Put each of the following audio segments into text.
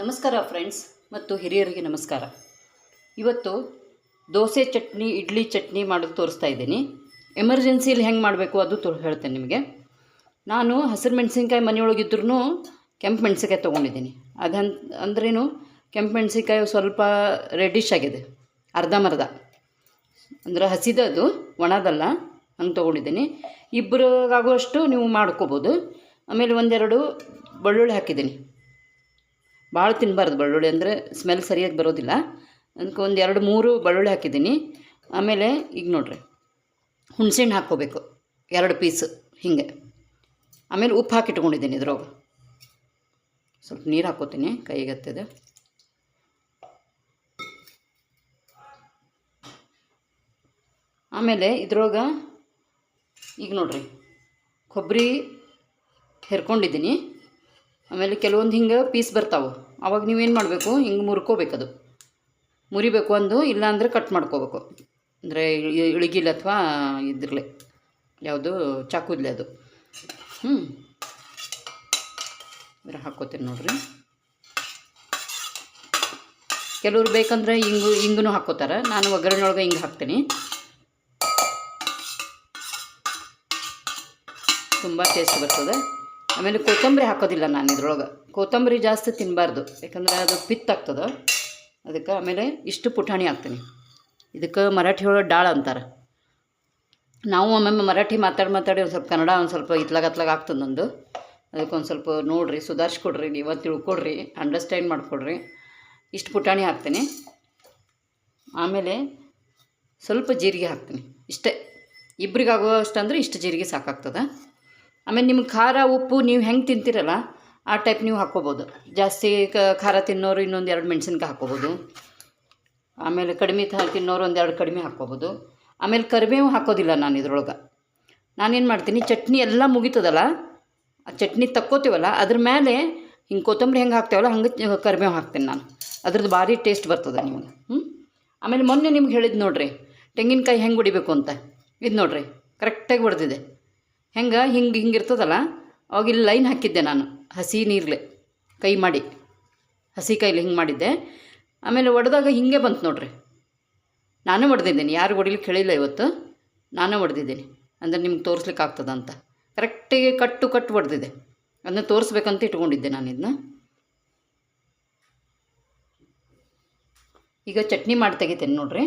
ನಮಸ್ಕಾರ ಫ್ರೆಂಡ್ಸ್ ಮತ್ತು ಹಿರಿಯರಿಗೆ ನಮಸ್ಕಾರ. ಇವತ್ತು ದೋಸೆ ಚಟ್ನಿ, ಇಡ್ಲಿ ಚಟ್ನಿ ಮಾಡೋದು ತೋರಿಸ್ತಾ ಇದ್ದೀನಿ. ಎಮರ್ಜೆನ್ಸಿಲಿ ಹೆಂಗೆ ಮಾಡಬೇಕು ಅದು ಹೇಳ್ತೇನೆ ನಿಮಗೆ. ನಾನು ಹಸಿರು ಮೆಣಸಿನ್ಕಾಯಿ ಮನೆಯೊಳಗಿದ್ರೂ ಕೆಂಪು ಮೆಣಸಿನ್ಕಾಯಿ ತೊಗೊಂಡಿದ್ದೀನಿ. ಅಂದ್ರೇನು, ಕೆಂಪು ಮೆಣಸಿನ್ಕಾಯಿ ಸ್ವಲ್ಪ ರೆಡ್ಡಿಶ್ ಆಗಿದೆ, ಅರ್ಧಂಬರ್ಧ, ಅಂದ್ರೆ ಹಸಿದದು, ಒಣದಲ್ಲ, ಹಂಗೆ ತೊಗೊಂಡಿದ್ದೀನಿ. ಇಬ್ಬರಿಗಾಗುವಷ್ಟು ನೀವು ಮಾಡ್ಕೋಬೋದು. ಆಮೇಲೆ ಒಂದೆರಡು ಬೆಳ್ಳುಳ್ಳಿ ಹಾಕಿದ್ದೀನಿ. ಭಾಳ ತಿನ್ನಬಾರ್ದು ಬೆಳ್ಳುಳ್ಳಿ, ಅಂದರೆ ಸ್ಮೆಲ್ ಸರಿಯಾಗಿ ಬರೋದಿಲ್ಲ. ಅದಕ್ಕೆ ಒಂದು 2-3 ಬೆಳ್ಳುಳ್ಳಿ ಹಾಕಿದ್ದೀನಿ. ಆಮೇಲೆ ಈಗ ನೋಡಿರಿ, ಹುಣಸೆಹಣ್ಣು ಹಾಕ್ಕೋಬೇಕು 2 ಪೀಸ್ ಹೀಗೆ. ಆಮೇಲೆ ಉಪ್ಪು ಹಾಕಿಟ್ಕೊಂಡಿದ್ದೀನಿ. ಇದ್ರೊಳಗೆ ಸ್ವಲ್ಪ ನೀರು ಹಾಕ್ಕೋತೀನಿ, ಕೈಗತ್ತದೆ. ಆಮೇಲೆ ಇದ್ರೊಳಗೆ ಈಗ ನೋಡಿರಿ, ಕೊಬ್ಬರಿ ಹೆರ್ಕೊಂಡಿದ್ದೀನಿ. ಆಮೇಲೆ ಕೆಲವೊಂದು ಹಿಂಗೆ ಪೀಸ್ ಬರ್ತಾವೆ, ಆವಾಗ ನೀವೇನು ಮಾಡಬೇಕು, ಹಿಂಗೆ ಮುರ್ಕೋಬೇಕದು, ಮುರಿಬೇಕು ಒಂದು, ಇಲ್ಲಾಂದರೆ ಕಟ್ ಮಾಡ್ಕೋಬೇಕು. ಅಂದರೆ ಇಳಿಗಿಲ್ಲ ಅಥವಾ ಇದ್ರಲೆ ಯಾವುದು ಚಾಕುದ್ಲೆ ಅದು. ಇದ್ರ ಹಾಕ್ಕೋತೀನಿ ನೋಡಿರಿ. ಕೆಲವ್ರು ಬೇಕಂದರೆ ಹಿಂಗೂ ಹಾಕ್ಕೋತಾರೆ. ನಾನು ಒಗ್ಗರಣೆ ಒಳಗೆ ಹಿಂಗೆ ಹಾಕ್ತೀನಿ, ತುಂಬ ಟೇಸ್ಟ್ ಬರ್ತದೆ. ಆಮೇಲೆ ಕೊತ್ತಂಬರಿ ಹಾಕೋದಿಲ್ಲ ನಾನು ಇದ್ರೊಳಗೆ. ಕೊತ್ತಂಬರಿ ಜಾಸ್ತಿ ತಿನ್ನಬಾರ್ದು, ಯಾಕಂದರೆ ಅದು ಪಿತ್ತಾಗ್ತದೆ ಅದಕ್ಕೆ. ಆಮೇಲೆ ಇಷ್ಟು ಪುಟಾಣಿ ಹಾಕ್ತೀನಿ. ಇದಕ್ಕೆ ಮರಾಠಿ ಒಳಗೆ ಡಾಳ್ ಅಂತಾರೆ. ನಾವು ಒಮ್ಮೊಮ್ಮೆ ಮರಾಠಿ ಮಾತಾಡಿ ಒಂದು ಸ್ವಲ್ಪ ಕನ್ನಡ ಒಂದು ಸ್ವಲ್ಪ ಇತ್ಲಾಗ ಆಗ್ತದೆ ನಂದು. ಅದಕ್ಕೆ ಒಂದು ಸ್ವಲ್ಪ ನೋಡಿರಿ, ಸುಧಾರಿಸ್ಕೊಡ್ರಿ, ನೀವು ತಿಳ್ಕೊಡ್ರಿ, ಅಂಡರ್ಸ್ಟ್ಯಾಂಡ್ ಮಾಡಿಕೊಡ್ರಿ. ಇಷ್ಟು ಪುಟಾಣಿ ಹಾಕ್ತೀನಿ. ಆಮೇಲೆ ಸ್ವಲ್ಪ ಜೀರಿಗೆ ಹಾಕ್ತೀನಿ, ಇಷ್ಟೇ. ಇಬ್ಬರಿಗಾಗುವಷ್ಟು ಅಂದರೆ ಇಷ್ಟು ಜೀರಿಗೆ ಸಾಕಾಗ್ತದೆ. ಆಮೇಲೆ ನಿಮ್ಗೆ ಖಾರ ಉಪ್ಪು ನೀವು ಹೆಂಗೆ ತಿಂತೀರಲ್ಲ ಆ ಟೈಪ್ ನೀವು ಹಾಕ್ಕೋಬೋದು. ಜಾಸ್ತಿ ಖಾರ ತಿನ್ನೋರು ಇನ್ನೊಂದು 2 ಮೆಣಸಿನ್ಕಾಯಿ ಹಾಕ್ಕೋಬೋದು. ಆಮೇಲೆ ಕಡಿಮೆ ತಿನ್ನೋರು 1-2 ಕಡಿಮೆ ಹಾಕ್ಕೋಬೋದು. ಆಮೇಲೆ ಕರಿಬೇವು ಹಾಕೋದಿಲ್ಲ ನಾನು ಇದ್ರೊಳಗೆ. ನಾನೇನು ಮಾಡ್ತೀನಿ, ಚಟ್ನಿ ಎಲ್ಲ ಮುಗಿತದಲ್ಲ, ಆ ಚಟ್ನಿ ತಕ್ಕೋತೀವಲ್ಲ ಅದ್ರ ಮೇಲೆ ಹಿಂಗೆ ಕೊತ್ತಂಬರಿ ಹೆಂಗೆ ಹಾಕ್ತೇವಲ್ಲ ಹಂಗೆ ಕರಿಬೇವು ಹಾಕ್ತೀನಿ ನಾನು. ಅದ್ರದ್ದು ಭಾರಿ ಟೇಸ್ಟ್ ಬರ್ತದೆ ನಿಮಗೆ. ಆಮೇಲೆ ಮೊನ್ನೆ ನಿಮ್ಗೆ ಹೇಳಿದ್ದು ನೋಡಿರಿ, ತೆಂಗಿನಕಾಯಿ ಹೆಂಗೆ ಹೊಡಿಬೇಕು ಅಂತ. ಇದು ನೋಡಿರಿ, ಕರೆಕ್ಟಾಗಿ ಹೊಡೆದಿದೆ. ಹಿಂಗೆ ಇರ್ತದಲ್ಲ, ಅವಾಗ ಇಲ್ಲಿ ಲೈನ್ ಹಾಕಿದ್ದೆ ನಾನು, ಹಸಿ ನೀರ್ಲೆ ಕೈ ಮಾಡಿ, ಹಸಿ ಕೈಲಿ ಹಿಂಗೆ ಮಾಡಿದ್ದೆ. ಆಮೇಲೆ ಒಡೆದಾಗ ಹಿಂಗೆ ಬಂತು ನೋಡಿರಿ. ನಾನೇ ಹೊಡೆದಿದ್ದೀನಿ, ಯಾರು ಹೊಡಿಲಿಕ್ಕೆ ಹೇಳಿಲ್ಲ ಇವತ್ತು, ನಾನೇ ಹೊಡೆದಿದ್ದೀನಿ. ಅಂದರೆ ನಿಮ್ಗೆ ತೋರಿಸ್ಲಿಕ್ಕೆ ಆಗ್ತದಂತ ಕರೆಕ್ಟಿಗೆ ಕಟ್ಟು ಹೊಡೆದಿದೆ. ಅದನ್ನ ತೋರಿಸ್ಬೇಕಂತ ಇಟ್ಕೊಂಡಿದ್ದೆ ನಾನು ಇದನ್ನ. ಈಗ ಚಟ್ನಿ ಮಾಡಿ ತೆಗಿತೇನೆ ನೋಡಿರಿ.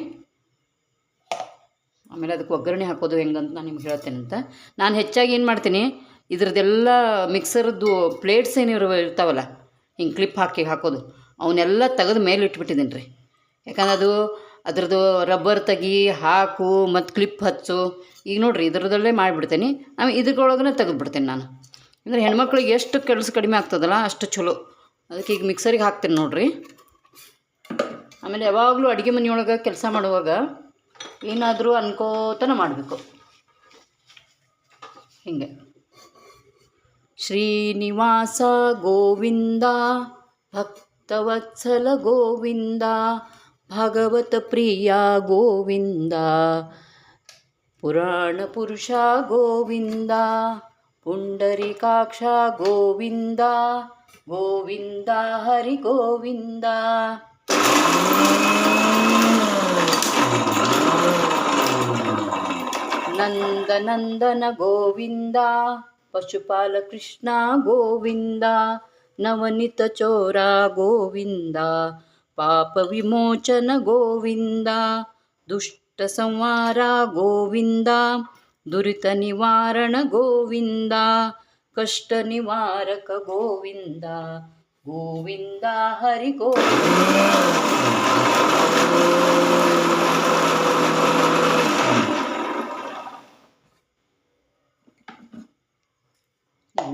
ಆಮೇಲೆ ಅದಕ್ಕೆ ಒಗ್ಗರಣೆ ಹಾಕೋದು ಹೆಂಗಂತ ನಾನು ನಿಮ್ಗೆ ಹೇಳ್ತೇನೆ ಅಂತ. ನಾನು ಹೆಚ್ಚಾಗಿ ಏನು ಮಾಡ್ತೀನಿ, ಇದ್ರದ್ದೆಲ್ಲ ಮಿಕ್ಸರ್ದು ಪ್ಲೇಟ್ಸ್ ಇರ್ತಾವಲ್ಲ, ಹಿಂಗೆ ಕ್ಲಿಪ್ ಹಾಕೋದು, ಅವನ್ನೆಲ್ಲ ತೆಗೆದು ಮೇಲೆ ಇಟ್ಬಿಟ್ಟಿದ್ದೀನಿ ರೀ. ಯಾಕಂದ್ರೆ ಅದ್ರದ್ದು ರಬ್ಬರ್ ಹಾಕು ಮತ್ತು ಕ್ಲಿಪ್ ಹಚ್ಚು. ಈಗ ನೋಡಿರಿ, ಇದ್ರದಲ್ಲೇ ಮಾಡಿಬಿಡ್ತೀನಿ. ಆಮೇಲೆ ಇದ್ರೊಳಗೇ ತೆಗೆದುಬಿಡ್ತೀನಿ ನಾನು. ಅಂದರೆ ಹೆಣ್ಮಕ್ಳಿಗೆ ಎಷ್ಟು ಕೆಲಸ ಕಡಿಮೆ ಆಗ್ತದಲ್ಲ ಅಷ್ಟು ಚಲೋ. ಅದಕ್ಕೆ ಈಗ ಮಿಕ್ಸರಿಗೆ ಹಾಕ್ತೀನಿ ನೋಡಿರಿ. ಆಮೇಲೆ ಯಾವಾಗಲೂ ಅಡುಗೆ ಮನೆಯೊಳಗೆ ಕೆಲಸ ಮಾಡುವಾಗ ಏನಾದರೂ ಅನ್ಕೋತನ ಮಾಡಬೇಕು ಹಿಂಗೆ. ಶ್ರೀನಿವಾಸ ಗೋವಿಂದ, ಭಕ್ತವತ್ಸಲ ಗೋವಿಂದ, ಭಾಗವತ ಪ್ರಿಯ ಗೋವಿಂದ, ಪುರಾಣ ಪುರುಷ ಗೋವಿಂದ, ಪುಂಡರೀಕಾಕ್ಷ ಗೋವಿಂದ, ಗೋವಿಂದ ಹರಿ ಗೋವಿಂದ. ನಂದನಂದನ ಗೋವಿಂದ, ಪಶುಪಾಲ ಕೃಷ್ಣ ಗೋವಿಂದ, ನವನಿತ ಚೋರ ಗೋವಿಂದ, ಪಾಪ ವಿಮೋಚನ ಗೋವಿಂದ, ದುಷ್ಟ ಸಂಹಾರ ಗೋವಿಂದ, ದುರಿತ ನಿವಾರಣ ಗೋವಿಂದ, ಕಷ್ಟ ನಿವಾರಕ ಗೋವಿಂದ, ಗೋವಿಂದ ಹರಿ ಗೋವಿಂದ.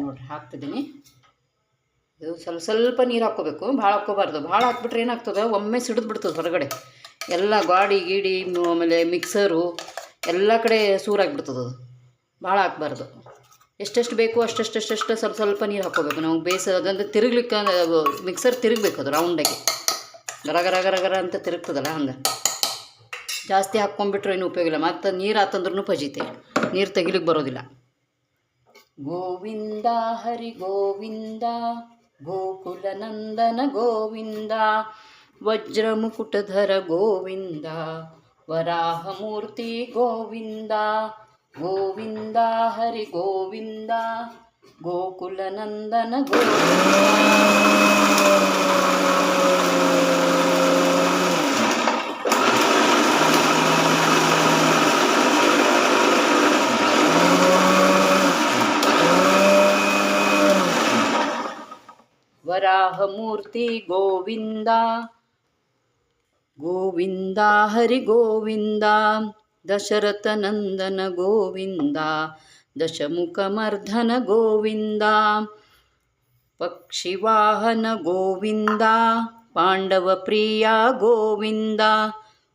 ನೋಡ್ರಿ, ಹಾಕ್ತಿದ್ದೀನಿ. ಇದು ಸ್ವಲ್ಪ ನೀರು ಹಾಕ್ಕೋಬೇಕು, ಭಾಳ ಹಾಕ್ಕೋಬಾರ್ದು. ಭಾಳ ಹಾಕ್ಬಿಟ್ರೆ ಏನಾಗ್ತದೆ, ಒಮ್ಮೆ ಸಿಡಿದು ಬಿಡ್ತದೆ ಹೊರಗಡೆ ಎಲ್ಲ, ಗಾಡಿ ಗೀಡಿ ಆಮೇಲೆ ಮಿಕ್ಸರು ಎಲ್ಲ ಕಡೆ ಸೂರಾಗಿಬಿಡ್ತದೆ. ಅದು ಭಾಳ ಹಾಕ್ಬಾರ್ದು. ಎಷ್ಟೆಷ್ಟು ಬೇಕು ಅಷ್ಟೆಷ್ಟು ಸ್ವಲ್ಪ ನೀರು ಹಾಕ್ಕೋಬೇಕು. ನಾವು ಅದಂದ್ರೆ ತಿರುಗ್ಲಿಕ್ಕೆ ಮಿಕ್ಸರ್ ತಿರುಗಬೇಕು, ಅದು ರೌಂಡಾಗಿ ಗರ ಅಂತ ತಿರುಗ್ತದಲ್ಲ ಹಂಗೆ. ಜಾಸ್ತಿ ಹಾಕ್ಕೊಂಡ್ಬಿಟ್ರೆ ಏನು ಉಪಯೋಗ ಇಲ್ಲ, ಮತ್ತು ನೀರು ಆತಂದ್ರೂ ಪಜೀತೆ, ನೀರು ತೆಗಿಲಿಕ್ಕೆ ಬರೋದಿಲ್ಲ. ಗೋವಿಂದ ಹರಿ ಗೋವಿಂದ, ಗೋಕುಲನಂದನ ಗೋವಿಂದ ವಜ್ರಮುಕುಟಧರ ಗೋವಿಂದ ವರಾಹಮೂರ್ತಿ ಗೋವಿಂದ ಗೋವಿಂದ ಹರಿ ಗೋವಿಂದ ಗೋಕುಲನಂದನ ಗೋವಿಂದ. ವರಾಹಮೂರ್ತಿ ಗೋವಿಂದ ಗೋವಿಂದ ಹರಿ ಗೋವಿಂದ ದಶರಥ ನಂದನ ಗೋವಿಂದ ದಶಮುಖಮರ್ಧನ ಗೋವಿಂದ ಪಕ್ಷಿವಾಹನ ಗೋವಿಂದ ಪಾಂಡವ ಪ್ರಿಯ ಗೋವಿಂದ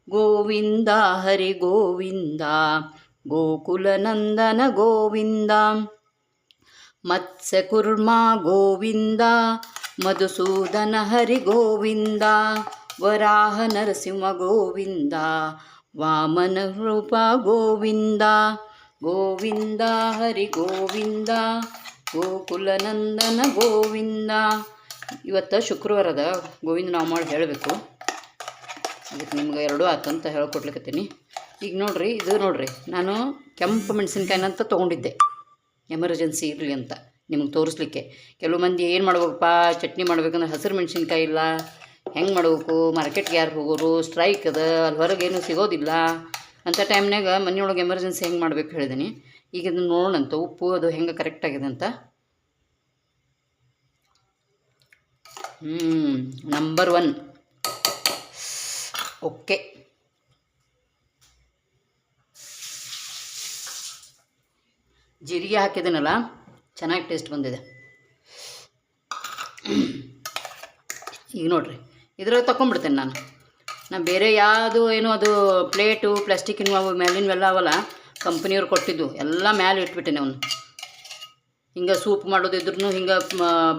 ಗೋವಿಂದ ಹರಿ ಗೋವಿಂದ ಗೋಕುಲನಂದನ ಗೋವಿಂದ ಮತ್ಸ್ಯಕುರ್ಮ ಗೋವಿಂದ ಮಧುಸೂದನ ಹರಿ ಗೋವಿಂದ ವರಾಹ ನರಸಿಂಹ ಗೋವಿಂದ ವಾಮನ ರೂಪ ಗೋವಿಂದ ಗೋವಿಂದ ಹರಿ ಗೋವಿಂದ ಗೋಕುಲನಂದನ ಗೋವಿಂದ. ಇವತ್ತು ಶುಕ್ರವಾರದ ಗೋವಿಂದ ನಾವು ಮಾಡಿ ಹೇಳಬೇಕು. ಅದಕ್ಕೆ ನಿಮ್ಗೆ ಎರಡೂ ಆತಂತ ಹೇಳ್ಕೊಡ್ಲಿಕ್ಕತ್ತೀನಿ. ಈಗ ನೋಡಿರಿ, ಇದು ನೋಡಿರಿ, ನಾನು ಕೆಂಪು ಮೆಣಸಿನ್ಕಾಯಿನಂತ ತೊಗೊಂಡಿದ್ದೆ ಎಮರ್ಜೆನ್ಸಿ ಇರಲಿ ಅಂತ ನಿಮಗೆ ತೋರಿಸ್ಲಿಕ್ಕೆ. ಕೆಲವು ಮಂದಿ ಏನು ಮಾಡ್ಬೇಕಪ್ಪ, ಚಟ್ನಿ ಮಾಡ್ಬೇಕಂದ್ರೆ ಹಸಿರು ಮೆಣಸಿನ್ಕಾಯಿ ಇಲ್ಲ, ಹೆಂಗೆ ಮಾಡ್ಬೇಕು, ಮಾರ್ಕೆಟ್ಗೆ ಯಾರು ಹೋಗೋರು, ಸ್ಟ್ರೈಕ್ ಅದ, ಅಲ್ಲಿ ಹೊರಗೇನು ಸಿಗೋದಿಲ್ಲ ಅಂಥ ಟೈಮ್ನಾಗ ಮನೆಯೊಳಗೆ ಎಮರ್ಜೆನ್ಸಿ ಹೆಂಗೆ ಮಾಡ್ಬೇಕು ಹೇಳಿದ್ದೀನಿ. ಈಗ ಇದನ್ನು ನೋಡೋಣಂತ ಉಪ್ಪು ಅದು ಹೆಂಗೆ ಕರೆಕ್ಟಾಗಿದೆ ಅಂತ. Number 1 okay. ಜೀರಿಗೆ ಹಾಕಿದ್ದೀನಲ್ಲ, ಚೆನ್ನಾಗಿ ಟೇಸ್ಟ್ ಬಂದಿದೆ. ಈಗ ನೋಡಿರಿ, ಇದ್ರಾಗ ತಗೊಂಡ್ಬಿಡ್ತೇನೆ ನಾನು ಬೇರೆ ಯಾವುದು ಏನೋ ಅದು ಪ್ಲೇಟು ಪ್ಲಾಸ್ಟಿಕ್ಕಿನ ಅವು ಮೇಲಿನವೆಲ್ಲ ಅವಲ್ಲ, ಕಂಪ್ನಿಯವ್ರು ಕೊಟ್ಟಿದ್ದು ಎಲ್ಲ ಮ್ಯಾಲೆ ಇಟ್ಬಿಟ್ಟೇನೆ. ಅವನು ಹಿಂಗೆ ಸೂಪ್ ಮಾಡೋದಿದ್ರು ಹಿಂಗೆ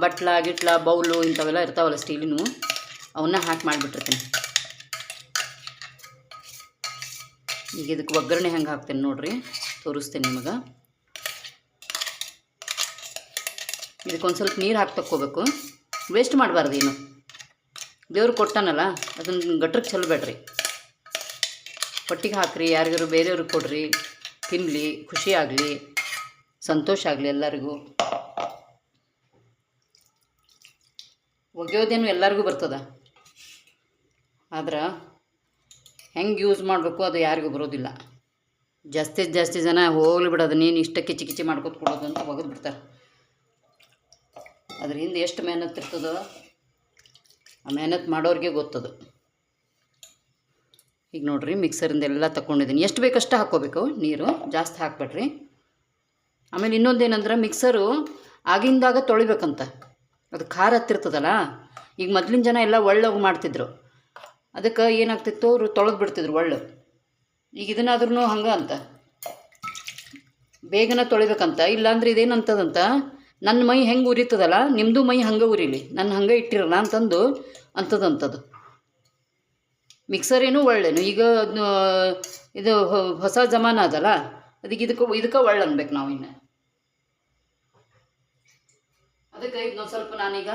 ಬಟ್ಲ ಗಿಟ್ಲ ಬೌಲು ಇಂಥವೆಲ್ಲ ಇರ್ತಾವಲ್ಲ ಸ್ಟೀಲಿನವು, ಅವನ್ನ ಹಾಕಿ ಮಾಡಿಬಿಟ್ಟಿರ್ತೀನಿ. ಈಗ ಇದಕ್ಕೆ ಒಗ್ಗರಣೆ ಹೆಂಗೆ ಹಾಕ್ತೇನೆ ನೋಡಿರಿ, ತೋರಿಸ್ತೇನೆ ನಿಮಗೆ. ಇದಕ್ಕೊಂದು ಸ್ವಲ್ಪ ನೀರು ಹಾಕಿ ತಕ್ಕೋಬೇಕು, ವೇಸ್ಟ್ ಮಾಡಬಾರ್ದು. ಏನು ದೇವ್ರು ಕೊಟ್ಟಾನಲ್ಲ ಅದನ್ನು ಗಟ್ರಕ್ಕೆ ಚೆಲ್ಲಬೇಡ್ರಿ, ಹೊಟ್ಟಿಗೆ ಹಾಕ್ರಿ, ಯಾರಿಗಾರು ಬೇರೆಯವ್ರಿಗೆ ಕೊಡ್ರಿ, ತಿನ್ನಲಿ, ಖುಷಿ ಆಗಲಿ, ಸಂತೋಷ ಆಗಲಿ ಎಲ್ಲರಿಗೂ. ಒಗೆಯೋದೇನು ಎಲ್ಲರಿಗೂ ಬರ್ತದೆ, ಆದ್ರೆ ಹೆಂಗೆ ಯೂಸ್ ಮಾಡಬೇಕು ಅದು ಯಾರಿಗೂ ಬರೋದಿಲ್ಲ. ಜಾಸ್ತಿ ಜನ ಹೋಗ್ಲಿ ಬಿಡೋದು, ನೀನು ಇಷ್ಟ ಕಿಚಿ ಕಿಚಿ ಮಾಡ್ಕೊತ ಕೊಡೋದು ಅಂತ ಒಗೆದು ಬಿಡ್ತಾರೆ. ಅದ್ರ ಹಿಂದೆ ಎಷ್ಟು ಮೆಹನತ್ತು ಇರ್ತದೋ ಆ ಮೆಹನತ್ತು ಮಾಡೋರಿಗೆ ಗೊತ್ತದು. ಈಗ ನೋಡಿರಿ, ಮಿಕ್ಸರಿಂದ ಎಲ್ಲ ತಗೊಂಡಿದ್ದೀನಿ. ಎಷ್ಟು ಬೇಕಷ್ಟು ಹಾಕ್ಕೋಬೇಕು ನೀರು, ಜಾಸ್ತಿ ಹಾಕ್ಬೇಡ್ರಿ. ಆಮೇಲೆ ಇನ್ನೊಂದೇನಂದ್ರೆ ಮಿಕ್ಸರು ಆಗಿಂದಾಗ ತೊಳಿಬೇಕಂತ, ಅದು ಖಾರ ಹತ್ತಿರ್ತದಲ್ಲ. ಈಗ ಮೊದಲಿನ ಜನ ಎಲ್ಲ ಒಳ್ಳೋಗಿ ಮಾಡ್ತಿದ್ರು, ಅದಕ್ಕೆ ಏನಾಗ್ತಿತ್ತು, ಅವರು ತೊಳೆದು ಬಿಡ್ತಿದ್ರು ಒಳ್ಳು. ಈಗ ಇದನ್ನಾದ್ರೂ ಹಂಗೆ ಅಂತ ಬೇಗನೆ ತೊಳಿಬೇಕಂತ. ಇಲ್ಲಾಂದ್ರೆ ಇದೇನಂತದಂತ, ನನ್ನ ಮೈ ಹೆಂಗೆ ಉರಿತದಲ್ಲ ನಿಮ್ಮದು ಮೈ ಹಂಗೆ ಉರಿಲಿ, ನನ್ನ ಹಂಗೆ ಇಟ್ಟಿರಲ್ಲ ಅಂತಂದು ಅಂಥದ್ದು. ಮಿಕ್ಸರ್ ಏನು ಒಳ್ಳೆನು, ಈಗ ಇದು ಹೊಸ ಜಮಾನ ಅದಲ್ಲ, ಅದಕ್ಕೆ ಇದಕ್ಕೆ ಒಳ್ಳೆ ಅನ್ಬೇಕು ನಾವು. ಇನ್ನು ಅದಕ್ಕೆ ಇದನ್ನೊಂದು ಸ್ವಲ್ಪ ನಾನೀಗ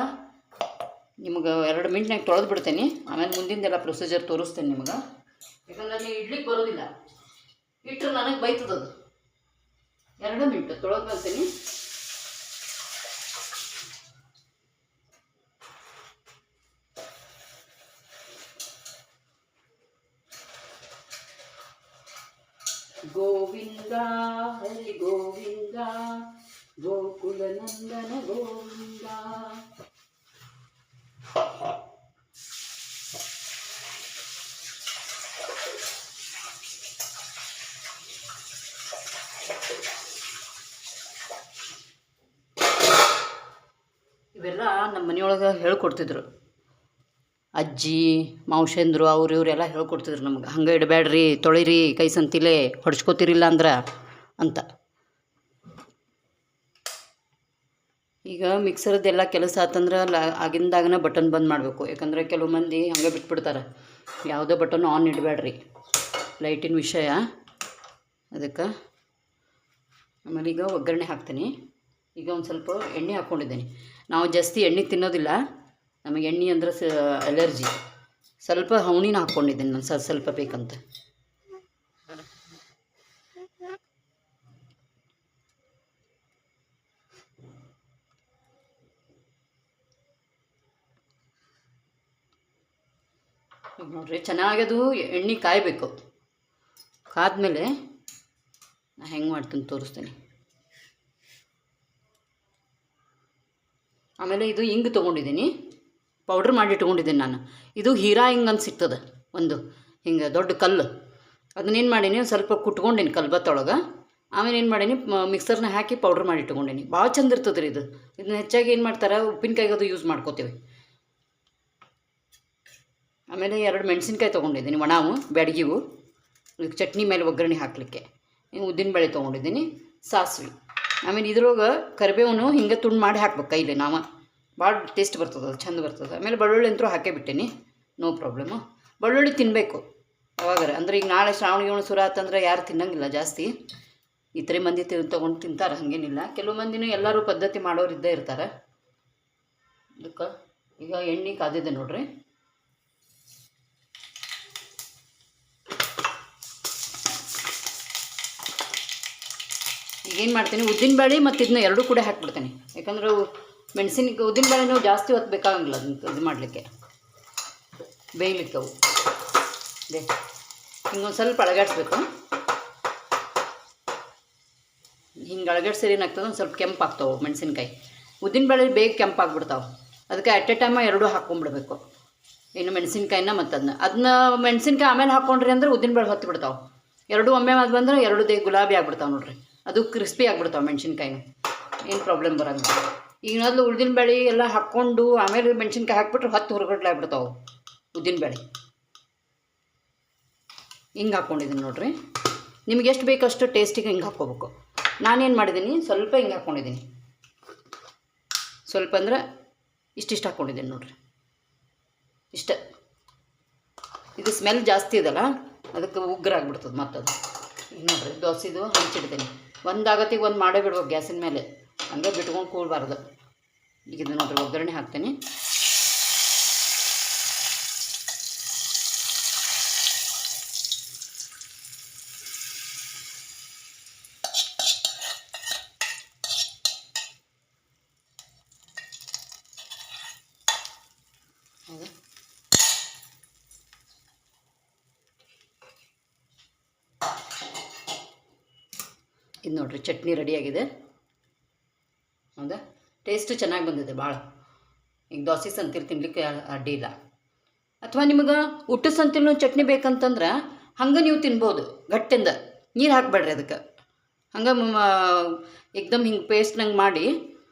ನಿಮ್ಗೆ 2 ಮಿನಿಟ್ನಾಗ ತೊಳೆದು ಬಿಡ್ತೇನೆ. ಆಮೇಲೆ ಮುಂದಿಂದೆಲ್ಲ ಪ್ರೊಸೀಜರ್ ತೋರಿಸ್ತೇನೆ ನಿಮ್ಗೆ. ಯಾಕಂದ್ರೆ ನೀವು ಇಡ್ಲಿಕ್ಕೆ ಬರೋದಿಲ್ಲ, ಇಟ್ಟರೆ ನನಗೆ ಬೈತದದು. 2 ಮಿನಿಟ್ ತೊಳೆದು ಬರ್ತೀನಿ. ಗೋವಿಂದ ಹರಿ ಗೋವಿಂದ ಗೋಕುಲನಂದನ ಗೋವಿಂದ. ಇವೆಲ್ಲ ನಮ್ಮ ಮನೆಯೊಳಗೆ ಹೇಳ್ಕೊಡ್ತಿದ್ರು ಅಜ್ಜಿ ಮಾವಶಂದ್ರು, ಅವ್ರು ಇವರೆಲ್ಲ ಹೇಳ್ಕೊಡ್ತಿದ್ರು ನಮ್ಗೆ. ಹಂಗೆ ಇಡಬೇಡ್ರಿ, ತೊಳಿರಿ, ಕೈ ಸಂತಿಲೆ ಹೊಡ್ಸ್ಕೊತಿರಿಲ್ಲ ಅಂದ್ರೆ ಅಂತ. ಈಗ ಮಿಕ್ಸರ್ದೆಲ್ಲ ಕೆಲಸ ಆತಂದ್ರೆ ಆಗಿಂದಾಗನೇ ಬಟನ್ ಬಂದ್ ಮಾಡಬೇಕು. ಯಾಕಂದರೆ ಕೆಲವು ಮಂದಿ ಹಂಗೆ ಬಿಟ್ಬಿಡ್ತಾರೆ, ಯಾವುದೇ ಬಟನ್ ಆನ್ ಇಡಬೇಡ್ರಿ, ಲೈಟಿನ ವಿಷಯ ಅದಕ್ಕೆ. ಆಮೇಲೆ ಈಗ ಒಗ್ಗರಣೆ ಹಾಕ್ತೀನಿ. ಈಗ ಒಂದು ಸ್ವಲ್ಪ ಎಣ್ಣೆ ಹಾಕ್ಕೊಂಡಿದ್ದೀನಿ. ನಾವು ಜಾಸ್ತಿ ಎಣ್ಣೆ ತಿನ್ನೋದಿಲ್ಲ, ನಮಗೆ ಎಣ್ಣೆ ಅಂದ್ರೆ ಅಲರ್ಜಿ. ಸ್ವಲ್ಪ ಹವಣಿನ ಹಾಕ್ಕೊಂಡಿದ್ದೀನಿ ನಾನು, ಸ್ವಲ್ಪ ಬೇಕಂತ. ನೋಡಿರಿ ಚೆನ್ನಾಗಿ ಅದು ಎಣ್ಣೆ ಕಾಯಬೇಕು. ಕಾದ್ಮೇಲೆ ನಾನು ಹೆಂಗೆ ಮಾಡ್ತೀನಿ ತೋರಿಸ್ತೀನಿ. ಆಮೇಲೆ ಇದು ಹಿಂಗೆ ತೊಗೊಂಡಿದ್ದೀನಿ, ಪೌಡ್ರ್ ಮಾಡಿ ಇಟ್ಕೊಂಡಿದ್ದೀನಿ ನಾನು. ಇದು ಹೀರಾ ಹಿಂಗೆ ಅಂತ ಸಿಗ್ತದೆ ಒಂದು, ಹಿಂಗೆ ದೊಡ್ಡ ಕಲ್ಲು. ಅದನ್ನೇನು ಮಾಡೀನಿ, ಸ್ವಲ್ಪ ಕುಟ್ಕೊಂಡೀನಿ ಕಲ್ಬತ್ತೊಳಗೆ. ಆಮೇಲೆ ಏನು ಮಾಡೀನಿ, ಮಿಕ್ಸರ್ನ ಹಾಕಿ ಪೌಡ್ರ್ ಮಾಡಿ ಇಟ್ಕೊಂಡೀನಿ. ಭಾಳ ಚಂದ ಇರ್ತದೆ ರೀ ಇದು. ಇದನ್ನ ಹೆಚ್ಚಾಗಿ ಏನು ಮಾಡ್ತಾರೆ, ಉಪ್ಪಿನಕಾಯಿಗೆ ಅದು ಯೂಸ್ ಮಾಡ್ಕೋತೀವಿ. ಆಮೇಲೆ 2 ಮೆಣಸಿನ್ಕಾಯಿ ತೊಗೊಂಡಿದ್ದೀನಿ, ಒಣವು ಬ್ಯಾಡಗಿವು, ಚಟ್ನಿ ಮೇಲೆ ಒಗ್ಗರಣೆ ಹಾಕಲಿಕ್ಕೆ. ಉದ್ದಿನಬೇಳೆ ತೊಗೊಂಡಿದ್ದೀನಿ, ಸಾಸಿವೆ. ಆಮೇಲೆ ಇದ್ರೊಳಗೆ ಕರಿಬೇವನು ಹಿಂಗೆ ತುಂಡು ಮಾಡಿ ಹಾಕ್ಬೇಕು ಕೈಲಿ. ನಾವು ಭಾಳ ಟೇಸ್ಟ್ ಬರ್ತದೆ, ಅದು ಚಂದ ಬರ್ತದೆ. ಆಮೇಲೆ ಬೆಳ್ಳುಳ್ಳಿ ಅಂತೂ ಹಾಕೇ ಬಿಟ್ಟೇನಿ, ನೋ ಪ್ರಾಬ್ಲಮ್ಮು. ಬೆಳ್ಳುಳ್ಳಿ ತಿನ್ನಬೇಕು ಯಾವಾಗಾರ. ಅಂದರೆ ಈಗ ನಾಳೆ ಶ್ರಾವಣ ಶುರು ಆತಂದ್ರೆ ಯಾರು ತಿನ್ನಂಗಿಲ್ಲ ಜಾಸ್ತಿ. ಇತರೆ ಮಂದಿ ತೊಗೊಂಡು ತಿಂತಾರೆ, ಹಾಗೇನಿಲ್ಲ. ಕೆಲವು ಮಂದಿನೂ ಎಲ್ಲರೂ ಪದ್ಧತಿ ಮಾಡೋರು ಇದ್ದೇ ಇರ್ತಾರೆ. ಅದಕ್ಕೆ ಈಗ ಎಣ್ಣೆ ಕಾದಿದೆ ನೋಡ್ರಿ. ಈಗೇನು ಮಾಡ್ತೀನಿ, ಉದ್ದಿನಬೇಳೆ ಮತ್ತು ಇದನ್ನ ಎರಡೂ ಕೂಡ ಹಾಕ್ಬಿಡ್ತೀನಿ. ಯಾಕಂದ್ರೆ ಉದ್ದಿನಬೇಳೆನೂ ಜಾಸ್ತಿ ಹೊತ್ತು ಬೇಕಾಗಂಗಿಲ್ಲ ಅದನ್ನು ಇದು ಮಾಡಲಿಕ್ಕೆ, ಬೇಯಲಿಕ್ಕೆ. ಅವು ಹಿಂಗೊಂದು ಸ್ವಲ್ಪ ಅಳಗಾಡಿಸ್ಬೇಕು. ಹಿಂಗೆ ಅಳಗಾಡ್ಸಿರಿ ಏನಾಗ್ತದೆ, ಒಂದು ಸ್ವಲ್ಪ ಕೆಂಪು ಆಗ್ತಾವೆ ಮೆಣಸಿನ್ಕಾಯಿ. ಉದ್ದಿನಬೇಳೆ ಬೇಗ ಕೆಂಪಾಗ್ಬಿಡ್ತಾವೆ. ಅದಕ್ಕೆ ಅಟ್ ಎ ಟೈಮ ಎರಡೂ ಹಾಕ್ಕೊಂಡ್ಬಿಡ್ಬೇಕು, ಇನ್ನು ಮೆಣಸಿನ್ಕಾಯಿನ ಮತ್ತು ಅದನ್ನ ಮೆಣಸಿನ್ಕಾಯಿ ಆಮೇಲೆ ಹಾಕ್ಕೊಂಡ್ರಿ ಅಂದ್ರೆ ಉದ್ದಿನಬೇಳೆ ಹೊತ್ತು ಬಿಡ್ತಾವೆ. ಎರಡೂ ಒಮ್ಮೆ ಅದು ಬಂದ್ರೆ ಎರಡೂ ಗುಲಾಬಿ ಆಗ್ಬಿಡ್ತಾವೆ ನೋಡ್ರಿ. ಅದು ಕ್ರಿಸ್ಪಿ ಆಗ್ಬಿಡ್ತಾವೆ ಮೆಣಸಿನ್ಕಾಯಿನ, ಏನು ಪ್ರಾಬ್ಲಮ್ ಬರೋಂಗಿಲ್ಲ. ಈಗ ಮೊದಲು ಉದ್ದಿನಬೇಳೆ ಎಲ್ಲ ಹಾಕ್ಕೊಂಡು ಆಮೇಲೆ ಮೆಣಸಿನ್ಕಾಯಿ ಹಾಕ್ಬಿಟ್ರೆ ಹೊತ್ತು ಹೊರಗಡ್ಲೆ ಆಗ್ಬಿಡ್ತಾವೆ ಉದ್ದಿನಬೇಳೆ. ಹಿಂಗೆ ಹಾಕ್ಕೊಂಡಿದ್ದೀನಿ ನೋಡ್ರಿ. ನಿಮ್ಗೆ ಎಷ್ಟು ಬೇಕಷ್ಟು ಟೇಸ್ಟಿಗೆ ಹಿಂಗೆ ಹಾಕ್ಕೋಬೇಕು. ನಾನೇನು ಮಾಡಿದ್ದೀನಿ, ಸ್ವಲ್ಪ ಹಿಂಗೆ ಹಾಕ್ಕೊಂಡಿದ್ದೀನಿ. ಸ್ವಲ್ಪ ಅಂದ್ರೆ ಇಷ್ಟಿಷ್ಟು ಹಾಕ್ಕೊಂಡಿದ್ದೀನಿ ನೋಡ್ರಿ, ಇಷ್ಟ. ಇದು ಸ್ಮೆಲ್ ಜಾಸ್ತಿ ಇದಲ್ಲ, ಅದಕ್ಕೆ ಉಗ್ರ ಆಗ್ಬಿಡ್ತದೆ ಮತ್ತದು. ಈಗ ನೋಡ್ರಿ ದೋಸೆದು ಹಂಚಿಡ್ತೀನಿ. ಒಂದಾಗತ್ತಿಗೆ ಒಂದು ಮಾಡೇ ಬಿಡ್ಬೇಕು ಗ್ಯಾಸಿನ ಮೇಲೆ, ಹಂಗೆ ಬಿಟ್ಕೊಂಡು ಕೂಡಬಾರ್ದು. ಈಗ ಇದು ನೋಡ್ರಿ ಒಗ್ಗರಣೆ ಹಾಕ್ತೀನಿ. ಹೌದಾ, ಇದು ನೋಡ್ರಿ ಚಟ್ನಿ ರೆಡಿಯಾಗಿದೆ. ಹೌದಾ, ಟೇಸ್ಟು ಚೆನ್ನಾಗಿ ಬಂದಿದೆ ಭಾಳ. ಈಗ ದೋಸೆ ಸಂತಿಲ್ ತಿನ್ನಲಿಕ್ಕೆ ಅಡ್ಡಿ ಇಲ್ಲ. ಅಥವಾ ನಿಮಗೆ ಊಟ ಸಂತಿಲ್ನೂ ಚಟ್ನಿ ಬೇಕಂತಂದ್ರೆ ಹಂಗೆ ನೀವು ತಿನ್ಬೋದು. ಗಟ್ಟಿಂದ ನೀರು ಹಾಕಬೇಡ್ರಿ ಅದಕ್ಕೆ, ಹಂಗೆ ಏಕ್ದಮ್ ಹಿಂಗೆ ಪೇಸ್ಟ್ನಂಗೆ ಮಾಡಿ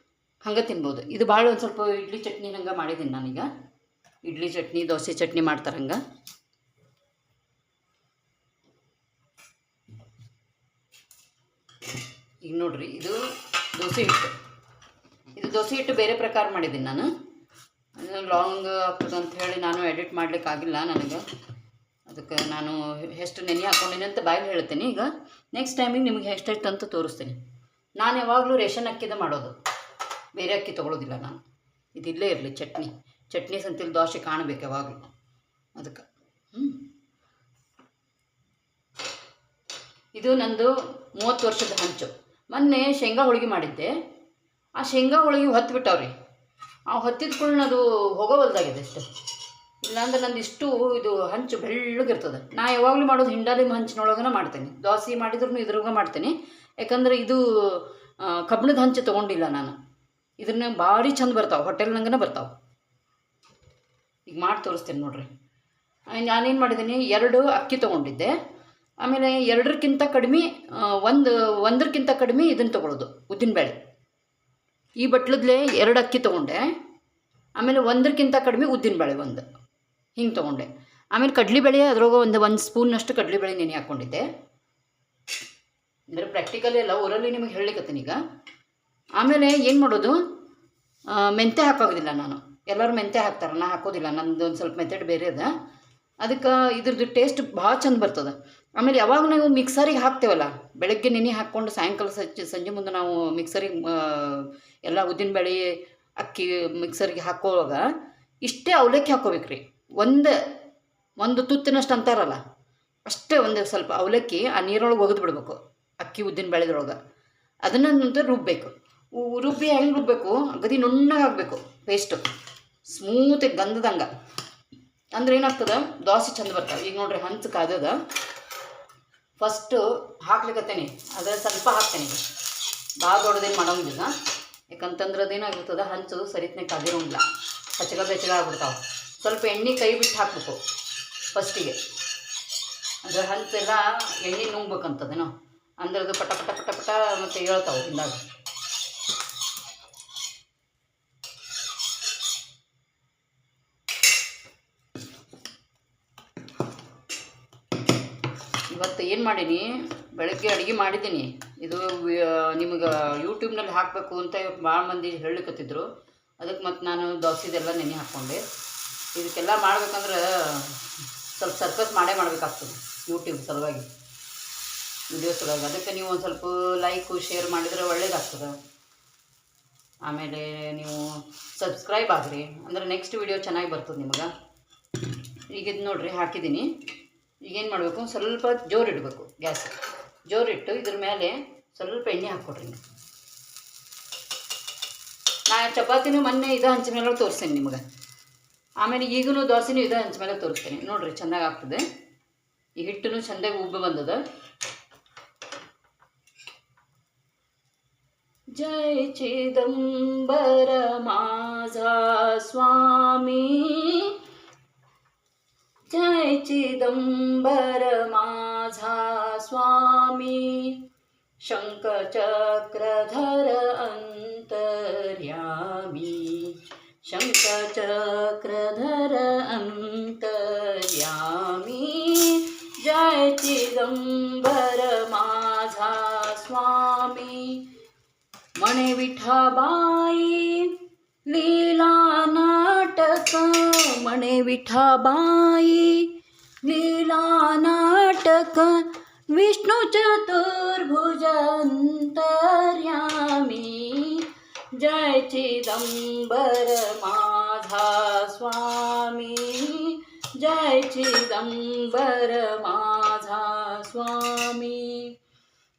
ಹಂಗೆ ತಿನ್ಬೋದು. ಇದು ಭಾಳ ಒಂದು ಸ್ವಲ್ಪ ಇಡ್ಲಿ ಚಟ್ನಿ ಹಂಗೆ ಮಾಡಿದ್ದೀನಿ ನಾನೀಗ. ಇಡ್ಲಿ ಚಟ್ನಿ, ದೋಸೆ ಚಟ್ನಿ ಮಾಡ್ತಾರೆ ಹಂಗೆ. ಈಗ ನೋಡ್ರಿ ಇದು ದೋಸೆ ಹಿಟ್ಟು. ಇದು ದೋಸೆ ಹಿಟ್ಟು ಬೇರೆ ಪ್ರಕಾರ ಮಾಡಿದ್ದೀನಿ ನಾನು. ಲಾಂಗ್ ಆಗ್ತದೆ ಅಂತ ಹೇಳಿ ನಾನು ಎಡಿಟ್ ಮಾಡಲಿಕ್ಕಾಗಿಲ್ಲ ನನಗೆ. ಅದಕ್ಕೆ ನಾನು ಎಷ್ಟು ನೆನೆ ಹಾಕ್ಕೊಂಡಿನಿ ಅಂತ ಬಾಯಲ್ಲಿ ಹೇಳ್ತೀನಿ. ಈಗ ನೆಕ್ಸ್ಟ್ ಟೈಮಿಗೆ ನಿಮಗೆ ಎಷ್ಟೆಷ್ಟು ಅಂತ ತೋರಿಸ್ತೀನಿ. ನಾನು ಯಾವಾಗಲೂ ರೇಷನ್ ಅಕ್ಕಿದ ಮಾಡೋದು, ಬೇರೆ ಅಕ್ಕಿ ತೊಗೊಳೋದಿಲ್ಲ ನಾನು. ಇದಿಲ್ಲೇ ಇರಲಿ ಚಟ್ನಿ ಸಂತಿಲ್ ದೋಸೆ ಕಾಣಬೇಕು ಯಾವಾಗಲೂ, ಅದಕ್ಕೆ. ಇದು ನಂದು 30 ವರ್ಷದ ಹಂಚು. ಮೊನ್ನೆ ಶೇಂಗಾ ಹೋಳಿಗೆ ಮಾಡಿದ್ದೆ. ಆ ಶೇಂಗಾ ಹೋಳಿಗೆ ಹೊತ್ಬಿಟ್ಟವ್ರಿ. ಆ ಹೊತ್ತಿದ ಕೂಡ ಅದು ಹೋಗೋವಲ್ದಾಗಿದೆ ಅಷ್ಟು. ಇಲ್ಲಾಂದ್ರೆ ನಂದು ಇಷ್ಟು ಇದು ಹಂಚು ಬೆಳ್ಳಗಿರ್ತದೆ. ನಾ ಯಾವಾಗಲೂ ಮಾಡೋದು ಹಿಂಡಾಲಿ ಹಂಚಿನೊಳಗನ ಮಾಡ್ತೀನಿ. ದೋಸೆ ಮಾಡಿದ್ರೂ ಇದ್ರಾಗ ಮಾಡ್ತೀನಿ. ಯಾಕಂದರೆ ಇದು ಕಬ್ಬಿಣದ ಹಂಚು ತೊಗೊಂಡಿಲ್ಲ ನಾನು. ಇದನ್ನ ಭಾರಿ ಚಂದ ಬರ್ತಾವೆ, ಹೋಟೆಲ್ನಂಗನ ಬರ್ತಾವೆ. ಈಗ ಮಾಡಿ ತೋರಿಸ್ತೀನಿ ನೋಡ್ರಿ. ನಾನೇನು ಮಾಡಿದ್ದೀನಿ, 2 ಅಕ್ಕಿ ತೊಗೊಂಡಿದ್ದೆ. ಆಮೇಲೆ 2ಕ್ಕಿಂತ ಕಡಿಮೆ ಒಂದಕ್ಕಿಂತ ಕಡಿಮೆ ಇದನ್ನು ತೊಗೊಳ್ಳೋದು ಉದ್ದಿನಬೇಳೆ. ಈ ಬಟ್ಲದ್ಲೇ 2 ಅಕ್ಕಿ ತೊಗೊಂಡೆ. ಆಮೇಲೆ 1ಕ್ಕಿಂತ ಕಡಿಮೆ ಉದ್ದಿನಬೇಳೆ 1 ಹಿಂಗೆ ತೊಗೊಂಡೆ. ಆಮೇಲೆ ಕಡಲೆಬೇಳೆ ಅದ್ರಾಗ ಒಂದು ಸ್ಪೂನ್ನಷ್ಟು ಕಡಲೆಬೇಳೆ ನೆನೆ ಹಾಕ್ಕೊಂಡಿದ್ದೆ. ಅಂದರೆ ಪ್ರಾಕ್ಟಿಕಲಿ ಎಲ್ಲ ಊರಲ್ಲಿ ನಿಮಗೆ ಹೇಳಲಿಕ್ಕತ್ತೀನಿ ಈಗ. ಆಮೇಲೆ ಏನು ಮಾಡೋದು, ಮೆಂತ್ಯ ಹಾಕೋದಿಲ್ಲ ನಾನು. ಎಲ್ಲರೂ ಮೆಂತ್ಯ ಹಾಕ್ತಾರೆ, ನಾನು ಹಾಕೋದಿಲ್ಲ. ನಂದು ಒಂದು ಸ್ವಲ್ಪ ಮೆಥಡ್ ಬೇರೆ ಅದ. ಅದಕ್ಕೆ ಇದ್ರದ್ದು ಟೇಸ್ಟ್ ಭಾಳ ಚಂದ ಬರ್ತದೆ. ಆಮೇಲೆ ಯಾವಾಗ ನಾವು ಮಿಕ್ಸರಿಗೆ ಹಾಕ್ತೇವಲ್ಲ, ಬೆಳಗ್ಗೆ ನೆನೆ ಹಾಕ್ಕೊಂಡು ಸಾಯಂಕಾಲ ಸಂಜೆ ಮುಂದೆ ನಾವು ಮಿಕ್ಸರಿಗೆ ಎಲ್ಲ ಉದ್ದಿನಬೇಳೆ ಅಕ್ಕಿ ಮಿಕ್ಸರ್ಗೆ ಹಾಕೋವಾಗ ಇಷ್ಟೇ ಅವಲಕ್ಕಿ ಹಾಕ್ಕೋಬೇಕ್ರಿ. ಒಂದು ತುತ್ತಿನಷ್ಟು ಅಂತಾರಲ್ಲ ಅಷ್ಟೇ, ಒಂದು ಸ್ವಲ್ಪ ಅವಲಕ್ಕಿ ಆ ನೀರೊಳಗೆ ಒಗೆದು ಬಿಡಬೇಕು, ಅಕ್ಕಿ ಉದ್ದಿನ ಬೇಳೆದೊಳಗೆ. ಅದನ್ನು ನಂತರ ರುಬ್ಬಬೇಕು. ರುಬ್ಬಿ ಹೆಂಗೆ ರುಬ್ಬಬೇಕು, ಅಗದಿ ನುಣ್ಣಗೆ ಆಗಬೇಕು ಪೇಸ್ಟು, ಸ್ಮೂತಾಗಿ ಗಂಧದಂಗೆ. ಅಂದ್ರೆ ಏನಾಗ್ತದೆ, ದೋಸೆ ಚಂದ ಬರ್ತಾವೆ. ಈಗ ನೋಡ್ರಿ ಹಂಚು ಕಾದದ, ಫಸ್ಟು ಹಾಕ್ಲಿಕ್ಕತ್ತೇನೆ, ಅದು ಸ್ವಲ್ಪ ಹಾಕ್ತೇನೆ. ಭಾಳ ದೊಡ್ಡದೇನು ಮಾಡೋಂಗಿಲ್ಲ, ಯಾಕಂತಂದ್ರೆ ಅದೇನಾಗಿರ್ತದೆ, ಹಂಚು ಸರಿತನೇ ಕಾದಿರೋಂಗಿಲ್ಲ, ಬೆಚ್ಚಗ ಆಗ್ಬಿಡ್ತಾವೆ. ಸ್ವಲ್ಪ ಎಣ್ಣೆ ಕೈ ಬಿಟ್ಟು ಹಾಕಬೇಕು ಫಸ್ಟಿಗೆ, ಅಂದ್ರೆ ಹಂಚೆಲ್ಲ ಎಣ್ಣೆ ನುಂಗ್ಬೇಕಂತದೇನೋ, ಅಂದ್ರೆ ಅದು ಪಟ ಪಟ ಪಟ ಪಟ ಮತ್ತು ಹೇಳ್ತಾವೆ ಹಿಂದಾಗ. ಇವತ್ತು ಏನು ಮಾಡೀನಿ, ಬೆಳಗ್ಗೆ ಅಡುಗೆ ಮಾಡಿದ್ದೀನಿ. ಇದು ನಿಮಗೆ ಯೂಟ್ಯೂಬ್ನಲ್ಲಿ ಹಾಕಬೇಕು ಅಂತ ಭಾಳ ಮಂದಿ ಹೇಳಲಿಕ್ಕತ್ತಿದ್ರು. ಅದಕ್ಕೆ ಮತ್ತು ನಾನು ದೋಸೆದೆಲ್ಲ ನೆನೆ ಹಾಕ್ಕೊಂಡೆ. ಇದಕ್ಕೆಲ್ಲ ಮಾಡ್ಬೇಕಂದ್ರೆ ಸ್ವಲ್ಪ ಸರ್ಕಸ್ ಮಾಡಬೇಕಾಗ್ತದೆ ಯೂಟ್ಯೂಬ್ ಸಲುವಾಗಿ, ವಿಡಿಯೋ ಸಲುವಾಗಿ. ಅದಕ್ಕೆ ನೀವು ಒಂದು ಸ್ವಲ್ಪ ಲೈಕು ಶೇರ್ ಮಾಡಿದರೆ ಒಳ್ಳೇದಾಗ್ತದೆ. ಆಮೇಲೆ ನೀವು ಸಬ್ಸ್ಕ್ರೈಬ್ ಆಗಿರಿ, ಅಂದರೆ ನೆಕ್ಸ್ಟ್ ವಿಡಿಯೋ ಚೆನ್ನಾಗಿ ಬರ್ತದೆ ನಿಮಗೆ. ಈಗ ಇದು ನೋಡಿರಿ ಹಾಕಿದ್ದೀನಿ. ಈಗೇನು ಮಾಡಬೇಕು, ಸ್ವಲ್ಪ ಜೋರಿಡಬೇಕು, ಗ್ಯಾಸ್ ಜೋರಿಟ್ಟು ಇದ್ರ ಮೇಲೆ ಸ್ವಲ್ಪ ಎಣ್ಣೆ ಹಾಕ್ಕೊಡ್ರಿ. ನಾ ಚಪಾತಿನೂ ಮೊನ್ನೆ ಇದು ಹಂಚಿನ ಮೇಲೆ ತೋರಿಸ್ತೇನೆ ನಿಮಗೆ. ಆಮೇಲೆ ಈಗೂ ದೋಸೆನೂ ಇದು ಹಂಚ ಮೇಲೆ ತೋರಿಸ್ತೇನೆ. ನೋಡಿರಿ ಚೆಂದಾಗಿ ಆಗ್ತದೆ. ಈ ಹಿಟ್ಟನ್ನು ಚೆಂದಾಗಿ ಉಬ್ಬಿ ಬಂದದ. ಜೈ ಚಿದಂಬರ ಮಾಝಾ ಸ್ವಾಮಿ, ಜೈ ಚಿದಂಬರ ಮಾಝಾ ಸ್ವಾಮಿ, ಶಂಖಚಕ್ರಧರ ಅಂತರ್ಯಾಮಿ, ಶಂಖಚಕ್ರಧರ ಅಂತರ್ಯಾಮಿ, ಜೈ ಚಿದಂಬರ ಮಾಝಾ ಸ್ವಾಮಿ. ಮಣೆ ವಿಠಾಬಾಯಿ ಲೀಲಾ ನಾಟಕ, ಮಣೆ ವಿಠಾಬಾಯಿ ಲೀಲಾ ನಾಟಕ, ವಿಷ್ಣು ಚತುರ್ಭುಜ ಅಂತರ್ಯಾಮಿ, ಜೈ ಚಿದಂಬರ ಮಾಝಾ ಸ್ವಾಮಿ, ಜೈ ಚಿದಂಬರ ಮಾಝಾ ಸ್ವಾಮಿ,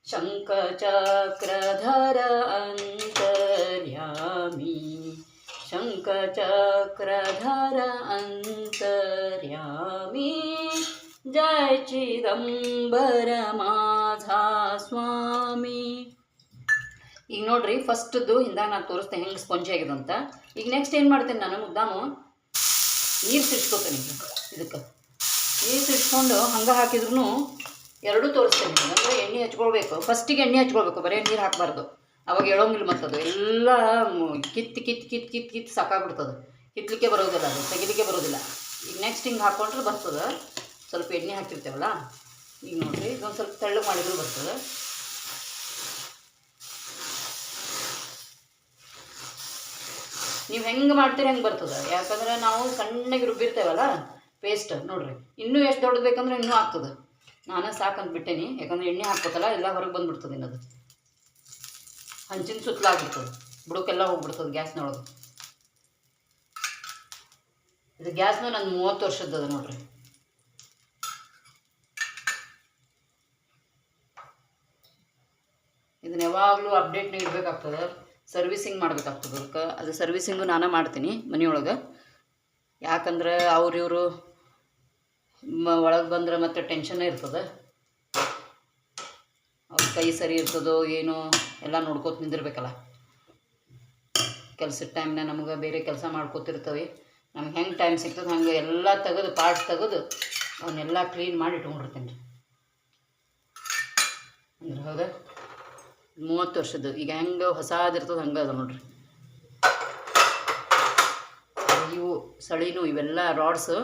ಶಂಖಚಕ್ರಧರ ಅಂತರ್ಯಾಮಿ, ಶಂಖಚಕ್ರಧರ ಅಂತರ್ಯಾಮಿ, ಜೈ ಚಿದಂಬರ ಮಾಝಾ ಸ್ವಾಮಿ. ಈಗ ನೋಡ್ರಿ ಫಸ್ಟ್ದು ಹಿಂದಾಗ ನಾನು ತೋರಿಸ್ತೇನೆ ಹೆಂಗೆ ಸ್ಪಂಜಿ ಆಗಿದೆ ಅಂತ. ಈಗ ನೆಕ್ಸ್ಟ್ ಏನು ಮಾಡ್ತೇನೆ, ನಾನು ಮುದ್ದಾಮು ನೀರು ಸಿಡ್ಸ್ಕೊತೇನೆ. ಇದಕ್ಕೆ ನೀರು ಸಿಡ್ಸ್ಕೊಂಡು ಹಂಗೆ ಹಾಕಿದ್ರು ಎರಡೂ ತೋರಿಸ್ತೇನೆ. ಅಂದರೆ ಎಣ್ಣೆ ಹಚ್ಕೊಳ್ಬೇಕು, ಫಸ್ಟಿಗೆ ಎಣ್ಣೆ ಹಚ್ಕೊಳ್ಬೇಕು, ಬರೀ ನೀರು ಹಾಕಬಾರ್ದು, ಅವಾಗ ಎಳೋಂಗಿಲ್ಲ. ಮತ್ತದು ಎಲ್ಲ ಕಿತ್ತು ಸಾಕಾಗ್ಬಿಡ್ತದೆ, ಕಿತ್ತಲಿಕ್ಕೆ ಬರೋದಿಲ್ಲ, ಅದು ತೆಗಿಲಿಕ್ಕೆ ಬರೋದಿಲ್ಲ. ಈಗ ನೆಕ್ಸ್ಟ್ ಹಿಂಗೆ ಹಾಕ್ಕೊಂಡ್ರೆ ಬರ್ತದೆ. ಸ್ವಲ್ಪ ಎಣ್ಣೆ ಹಾಕಿರ್ತೇವಲ್ಲ, ಈಗ ನೋಡಿರಿ ಇದೊಂದು ಸ್ವಲ್ಪ ತೆಳ್ಳಗೆ ಮಾಡಿದ್ರು ಬರ್ತದೆ. ನೀವು ಹೆಂಗೆ ಮಾಡ್ತೀರಿ ಹೆಂಗೆ ಬರ್ತದೆ, ಯಾಕಂದ್ರೆ ನಾವು ಸಣ್ಣಗೆ ರುಬ್ಬಿರ್ತೇವಲ್ಲ ಪೇಸ್ಟ್. ನೋಡಿರಿ ಇನ್ನೂ ಎಷ್ಟು ದೊಡ್ಡದು ಬೇಕಂದ್ರೆ ಇನ್ನೂ ಆಗ್ತದೆ. ನಾನು ಸಾಕಂತ ಬಿಟ್ಟೇನಿ, ಯಾಕಂದ್ರೆ ಎಣ್ಣೆ ಹಾಕ್ಬೇಕಲ್ಲ, ಎಲ್ಲ ಹೊರಗೆ ಬಂದುಬಿಡ್ತದೆ. ಇನ್ನದು ಹಂಚಿನ ಸುತ್ತಲಾಗ್ಬಿಡ್ತದೆ, ಬುಡಕ್ಕೆಲ್ಲ ಹೋಗ್ಬಿಡ್ತದೆ ಗ್ಯಾಸ್ನೊಳಗೆ. ಇದು ಗ್ಯಾಸ್ನ ನನ್ನ 30 ವರ್ಷದ್ದು ನೋಡ್ರಿ. ಇದನ್ನ ಯಾವಾಗಲೂ ಅಪ್ಡೇಟ್ನ ಇಡಬೇಕಾಗ್ತದೆ, ಸರ್ವಿಸಿಂಗ್ ಮಾಡಬೇಕಾಗ್ತದೆ. ಅದಕ್ಕೆ ಅದು ಸರ್ವಿಸಿಂಗು ನಾನು ಮಾಡ್ತೀನಿ ಮನೆಯೊಳಗೆ. ಯಾಕಂದ್ರೆ ಇವರು ಒಳಗೆ ಬಂದ್ರೆ ಮತ್ತೆ ಟೆನ್ಷನ್ನೇ ಇರ್ತದೆ. ಅವ್ರ ಕೈ ಸರಿ ಇರ್ತದೋ ಏನೋ ಎಲ್ಲ ನೋಡ್ಕೋತ ನಿಂದಿರ್ಬೇಕಲ್ಲ. ಕೆಲಸದ ಟೈಮ್ನ ನಮಗೆ ಬೇರೆ ಕೆಲಸ ಮಾಡ್ಕೋತಿರ್ತವೆ, ನಮ್ಗೆ ಹೆಂಗೆ ಟೈಮ್ ಸಿಗ್ತದೆ ಹಂಗೆ ಎಲ್ಲ ತೆಗೆದು ಪಾರ್ಟ್ಸ್ ತೆಗೆದು ಅವನ್ನೆಲ್ಲ ಕ್ಲೀನ್ ಮಾಡಿ ಇಟ್ಕೊಂಡಿರ್ತೀನಿ ರೀ. ಅಂದ್ರೆ ಹೌದಾ 30 ವರ್ಷದ್ದು. ಈಗ ಹೆಂಗೆ ಹೊಸದಿರ್ತದೆ ಹಂಗೆ ಅದ ನೋಡ್ರಿ. ಇವು ಸಳಿನೂ ಇವೆಲ್ಲ ರಾಡ್ಸು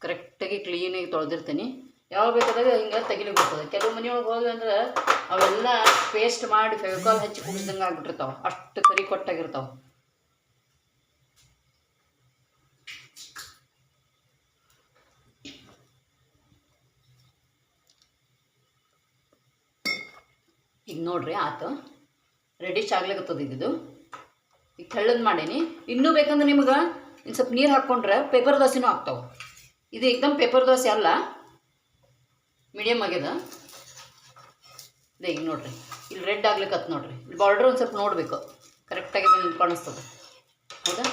ಕರೆಕ್ಟಾಗಿ ಕ್ಲೀನಾಗಿ ತೊಳೆದಿರ್ತೀನಿ. ಯಾವಾಗ ಬೇಕಾದಾಗ ಹಿಂಗೆ ತೆಗಿಲಿಕ್ಕೆ ಬರ್ತದೆ. ಕೆಲವು ಮನೆಯೊಳಗೆ ಹೋಗಿ ಅಂದ್ರೆ ಅವೆಲ್ಲ ಪೇಸ್ಟ್ ಮಾಡಿ ಫೆವಿಕಾಲ್ ಹಚ್ಚಿ ಕುಡಿಸ್ದಂಗೆ ಆಗ್ಬಿಟ್ಟಿರ್ತಾವೆ, ಅಷ್ಟು ಕರಿ ಕೊಟ್ಟಾಗಿರ್ತಾವೆ. ಈಗ ನೋಡ್ರಿ ಆತು ರೆಡಿಶ್ ಆಗ್ಲಿಕ್ಕತ್ತದ. ಇದು ಈಗ ತೆಳ್ಳದು ಮಾಡೀನಿ. ಇನ್ನೂ ಬೇಕಂದ್ರೆ ನಿಮ್ಗೆ ಇನ್ನು ಸ್ವಲ್ಪ ನೀರು ಹಾಕ್ಕೊಂಡ್ರೆ ಪೇಪರ್ ದೋಸೆನೂ ಆಗ್ತಾವೆ. ಇದು ಏಕದಮ್ ಪೇಪರ್ ದೋಸೆ ಅಲ್ಲ, ಮೀಡಿಯಮ್ ಆಗ್ಯದ. ಈಗ ನೋಡಿರಿ, ಇಲ್ಲಿ ರೆಡ್ ಆಗ್ಲಿಕ್ಕತ್ತು ನೋಡಿರಿ. ಇಲ್ಲಿ ಬಾರ್ಡ್ರ್ ಒಂದು ಸ್ವಲ್ಪ ನೋಡಬೇಕು, ಕರೆಕ್ಟಾಗಿ ಕಾಣಿಸ್ತದೆ. ಹೌದಾ?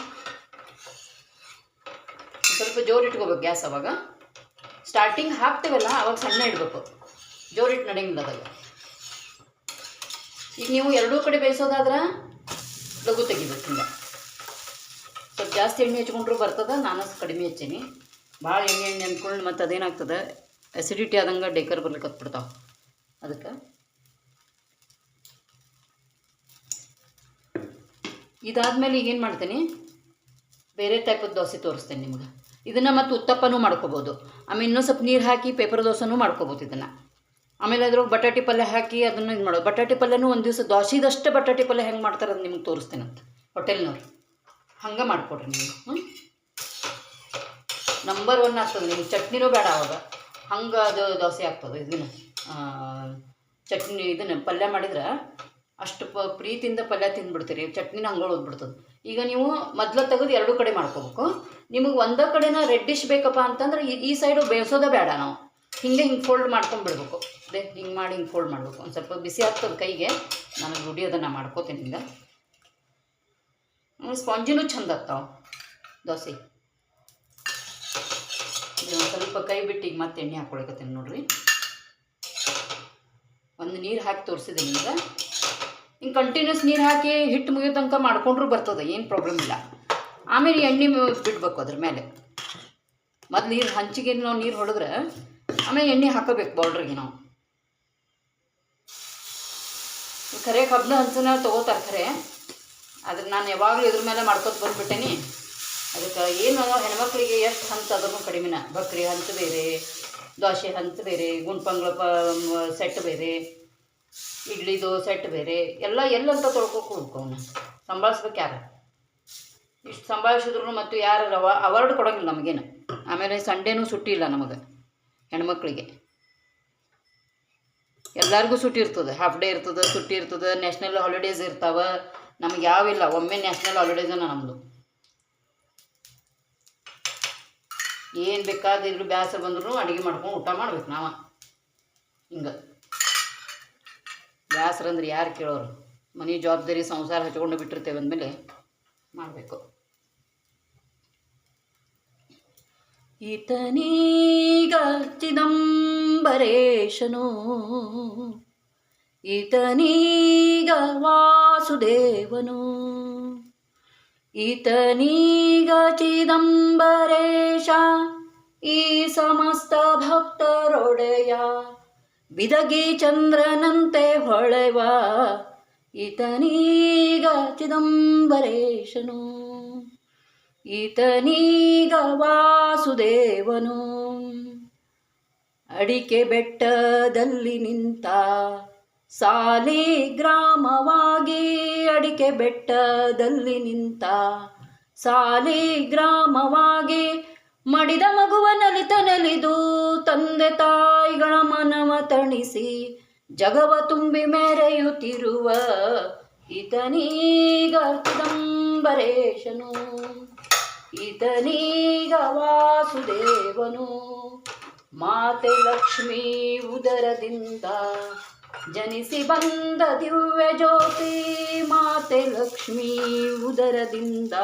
ಸ್ವಲ್ಪ ಜೋರು ಇಟ್ಕೋಬೇಕು ಗ್ಯಾಸ್. ಅವಾಗ ಸ್ಟಾರ್ಟಿಂಗ್ ಹಾಕ್ತೀವಲ್ಲ ಅವಾಗ ಸಣ್ಣ ಇಡಬೇಕು, ಜೋರಿಟ್ಟು ನಡೆಯಂಗಿಲ್ಲ ಅದಾಗ. ಈಗ ನೀವು ಎರಡೂ ಕಡೆ ಬೇಯಿಸೋದಾದ್ರೆ ಲಘು ತೆಗಿಬೇಕು. ಹಿಂಗೆ ಸ್ವಲ್ಪ ಜಾಸ್ತಿ ಎಣ್ಣೆ ಹಚ್ಕೊಂಡ್ರೂ ಬರ್ತದೆ. ನಾನು ಕಡಿಮೆ ಹಚ್ಚೀನಿ. ಭಾಳ ಎಣ್ಣೆ ಅಂದ್ಕೊಂಡು ಮತ್ತು ಅದೇನಾಗ್ತದೆ, ಅಸಿಡಿಟಿ ಆದಂಗೆ ಡೇಕರ್ ಬರ್ಲಿಕ್ಕೆ ಹತ್ಬಿಡ್ತಾವೆ. ಅದಕ್ಕೆ ಇದಾದಮೇಲೆ ಈಗೇನು ಮಾಡ್ತೀನಿ, ಬೇರೆ ಟೈಪದ ದೋಸೆ ತೋರಿಸ್ತೇನೆ ನಿಮ್ಗೆ. ಇದನ್ನು ಮತ್ತು ಉತ್ತಪ್ಪನೂ ಮಾಡ್ಕೋಬೋದು. ಆಮೇಲೆ ಇನ್ನೂ ಸ್ವಲ್ಪ ನೀರು ಹಾಕಿ ಪೇಪರ್ ದೋಸೆನೂ ಮಾಡ್ಕೋಬೋದು ಇದನ್ನು. ಆಮೇಲೆ ಅದ್ರೊಳಗೆ ಬಟಾಟಿ ಪಲ್ಯ ಹಾಕಿ ಅದನ್ನು ಇದು ಮಾಡೋದು. ಬಟಾಟಿ ಪಲ್ಯನೂ ಒಂದು ದಿವಸ ದೋಸೆದಷ್ಟು ಬಟಾಟಿ ಪಲ್ಯ ಹೆಂಗೆ ಮಾಡ್ತಾರೆ ಅದು ನಿಮ್ಗೆ ತೋರಿಸ್ತೇನಂತ, ಹೋಟೆಲ್ನವ್ರು. ಹಂಗೆ ಮಾಡಿಕೊಡ್ರಿ ನೀವು. ನಂಬರ್ 1 ಆಗ್ತದೆ. ನಿಮ್ಗೆ ಚಟ್ನಿನೂ ಬೇಡ ಅವಾಗ, ಹಂಗೆ ಅದು ದೋಸೆ ಆಗ್ತದೆ. ಇದನ್ನು ಚಟ್ನಿ ಇದನ್ನು ಪಲ್ಯ ಮಾಡಿದ್ರೆ ಅಷ್ಟು ಪ್ರೀತಿಯಿಂದ ಪಲ್ಯ ತಿಂದುಬಿಡ್ತೀರಿ, ಚಟ್ನಿನ ಹಂಗೆ ಓದ್ಬಿಡ್ತದೆ. ಈಗ ನೀವು ಮೊದಲು ತೆಗೆದು ಎರಡೂ ಕಡೆ ಮಾಡ್ಕೋಬೇಕು. ನಿಮಗೆ ಒಂದೇ ಕಡೆನ ರೆಡ್ಡಿಶ್ ಬೇಕಪ್ಪ ಅಂತಂದ್ರೆ ಈ ಸೈಡು ಬೇಯಿಸೋದೇ ಬೇಡ. ನಾವು ಹಿಂಗೆ ಫೋಲ್ಡ್ ಮಾಡ್ಕೊಂಡ್ಬಿಡ್ಬೇಕು. ಅದೇ ಹಿಂಗೆ ಮಾಡಿ ಹಿಂಗೆ ಫೋಲ್ಡ್ ಮಾಡಬೇಕು. ಒಂದು ಸ್ವಲ್ಪ ಬಿಸಿ ಆಗ್ತದೆ ಕೈಗೆ. ನನಗೆ ರೂಢಿ ಅದನ್ನು ಮಾಡ್ಕೋತೀನಿ. ಹಿಂಗೆ ಸ್ಪಾಂಜಿನೂ ಚಂದ ಆಗ್ತಾವೆ ದೋಸೆ. ಒಂದು ಸ್ವಲ್ಪ ಕೈ ಬಿಟ್ಟು ಈಗ ಮತ್ತೆ ಎಣ್ಣೆ ಹಾಕ್ಕೊಳಕತ್ತೀನಿ ನೋಡಿರಿ. ಒಂದು ನೀರು ಹಾಕಿ ತೋರಿಸಿದೆ ನಿಮ್ಗೆ. ಹಿಂಗೆ ಕಂಟಿನ್ಯೂಸ್ ನೀರು ಹಾಕಿ ಹಿಟ್ಟು ಮುಗಿಯೋ ತನಕ ಮಾಡ್ಕೊಂಡ್ರೂ ಬರ್ತದೆ, ಏನು ಪ್ರಾಬ್ಲಮ್ ಇಲ್ಲ. ಆಮೇಲೆ ಎಣ್ಣೆ ಬಿಡಬೇಕು ಅದ್ರ ಮೇಲೆ. ಮೊದಲು ನೀರು ಹಂಚಿಗೆ ನಾವು ನೀರು ಹೊಡೆದ್ರೆ ಆಮೇಲೆ ಎಣ್ಣೆ ಹಾಕೋಬೇಕು ಬಾರ್ಡ್ರಿಗೆ. ನಾವು ಖರೆ ಕಬ್ಬನ ಹಂಚನ ತೊಗೋತಾರೆ ಖರೆ, ಆದ್ರೆ ನಾನು ಯಾವಾಗಲೂ ಇದ್ರ ಮೇಲೆ ಮಾಡ್ಕೊತ ಬಂದುಬಿಟ್ಟೇನಿ. ಅದಕ್ಕೆ ಏನು ಹೆಣ್ಮಕ್ಳಿಗೆ ಎಷ್ಟು ಹಂಚು ಅದನ್ನು ಕಡಿಮೆನ. ಬಕ್ರಿ ಹಂಚು ಬೇರೆ, ದೋಸೆ ಹಂಚು ಬೇರೆ, ಗುಂಡ್ಪಂಗ್ಳ ಸೆಟ್ ಬೇರೆ, ಇಡ್ಲಿದು ಸೆಟ್ ಬೇರೆ, ಎಲ್ಲಂತ ತೊಳ್ಕೊಬೇಕು. ಅವನ್ನ ಸಂಭಾಳಿಸ್ಬೇಕು ಯಾರು. ಇಷ್ಟು ಸಂಭಾಳಿಸಿದ್ರು ಮತ್ತು ಯಾರು ಅವಾರ್ಡ್ ಕೊಡೋಂಗಿಲ್ಲ ನಮಗೇನು. ಆಮೇಲೆ ಸಂಡೇನೂ ಸುಟ್ಟಿ ಇಲ್ಲ ನಮಗೆ ಹೆಣ್ಮಕ್ಳಿಗೆ. ಎಲ್ಲರಿಗೂ ಸುಟ್ಟಿ ಇರ್ತದೆ, ಹಾಫ್ ಡೇ ಇರ್ತದೆ, ಸುಟ್ಟಿ ಇರ್ತದೆ, ನ್ಯಾಷನಲ್ ಹಾಲಿಡೇಸ್ ಇರ್ತಾವೆ. ನಮಗೆ ಯಾವಿಲ್ಲ, ಒಮ್ಮೆ ನ್ಯಾಷನಲ್ ಹಾಲಿಡೇಸನ ನಮ್ಮದು. ಏನು ಬೇಕಾದಿದ್ರು ಬೇಸರ ಬಂದ್ರು ಅಡುಗೆ ಮಾಡ್ಕೊಂಡು ಊಟ ಮಾಡ್ಬೇಕು ನಾವು. ಹಿಂಗೆ ಬೇಸರ ಅಂದ್ರೆ ಯಾರು ಕೇಳೋರು? ಮನೆ ಜವಾಬ್ದಾರಿ ಸಂಸಾರ ಹಚ್ಕೊಂಡು ಬಿಟ್ಟಿರ್ತೇವೆ ಅಂದಮೇಲೆ ಮಾಡಬೇಕು. ಈತನೀಗ ಚಿದಂಬರೇಶನು, ಈತನೀಗ ವಾಸುದೇವನು, ಈತನೀಗ ಚಿದಂಬರೇಶ, ಈ ಸಮಸ್ತ ಭಕ್ತರೊಡೆಯ, ಬಿದಗಿ ಚಂದ್ರನಂತೆ ಹೊಳೆವ, ಈತನೀಗ ಚಿದಂಬರೇಶನು, ಈತನೀಗ ವಾಸುದೇವನು. ಅಡಿಕೆ ಬೆಟ್ಟದಲ್ಲಿ ನಿಂತ ಸಾಲಿಗ್ರಾಮವಾಗಿ, ಅಡಿಕೆ ಬೆಟ್ಟದಲ್ಲಿ ನಿಂತ ಸಾಲಿಗ್ರಾಮವಾಗಿ, ಮಡಿದ ಮಗುವ ನಲಿದು ತಂದೆ ತಾಯಿಗಳ ಮನವ ತಣಿಸಿ ಜಗವ ತುಂಬಿ ಮೆರೆಯುತ್ತಿರುವ ಈತನೀಗ ಚಿದಂಬರೇಶನು, ಈತನೀಗ ವಾಸುದೇವನು. ಮಾತೆ ಲಕ್ಷ್ಮೀ ಉದರದಿಂದ ಜನಿಸಿ ಬಂದ ದಿವ್ಯ ಜ್ಯೋತಿ, ಮಾತೆ ಲಕ್ಷ್ಮೀ ಉದರದಿಂದ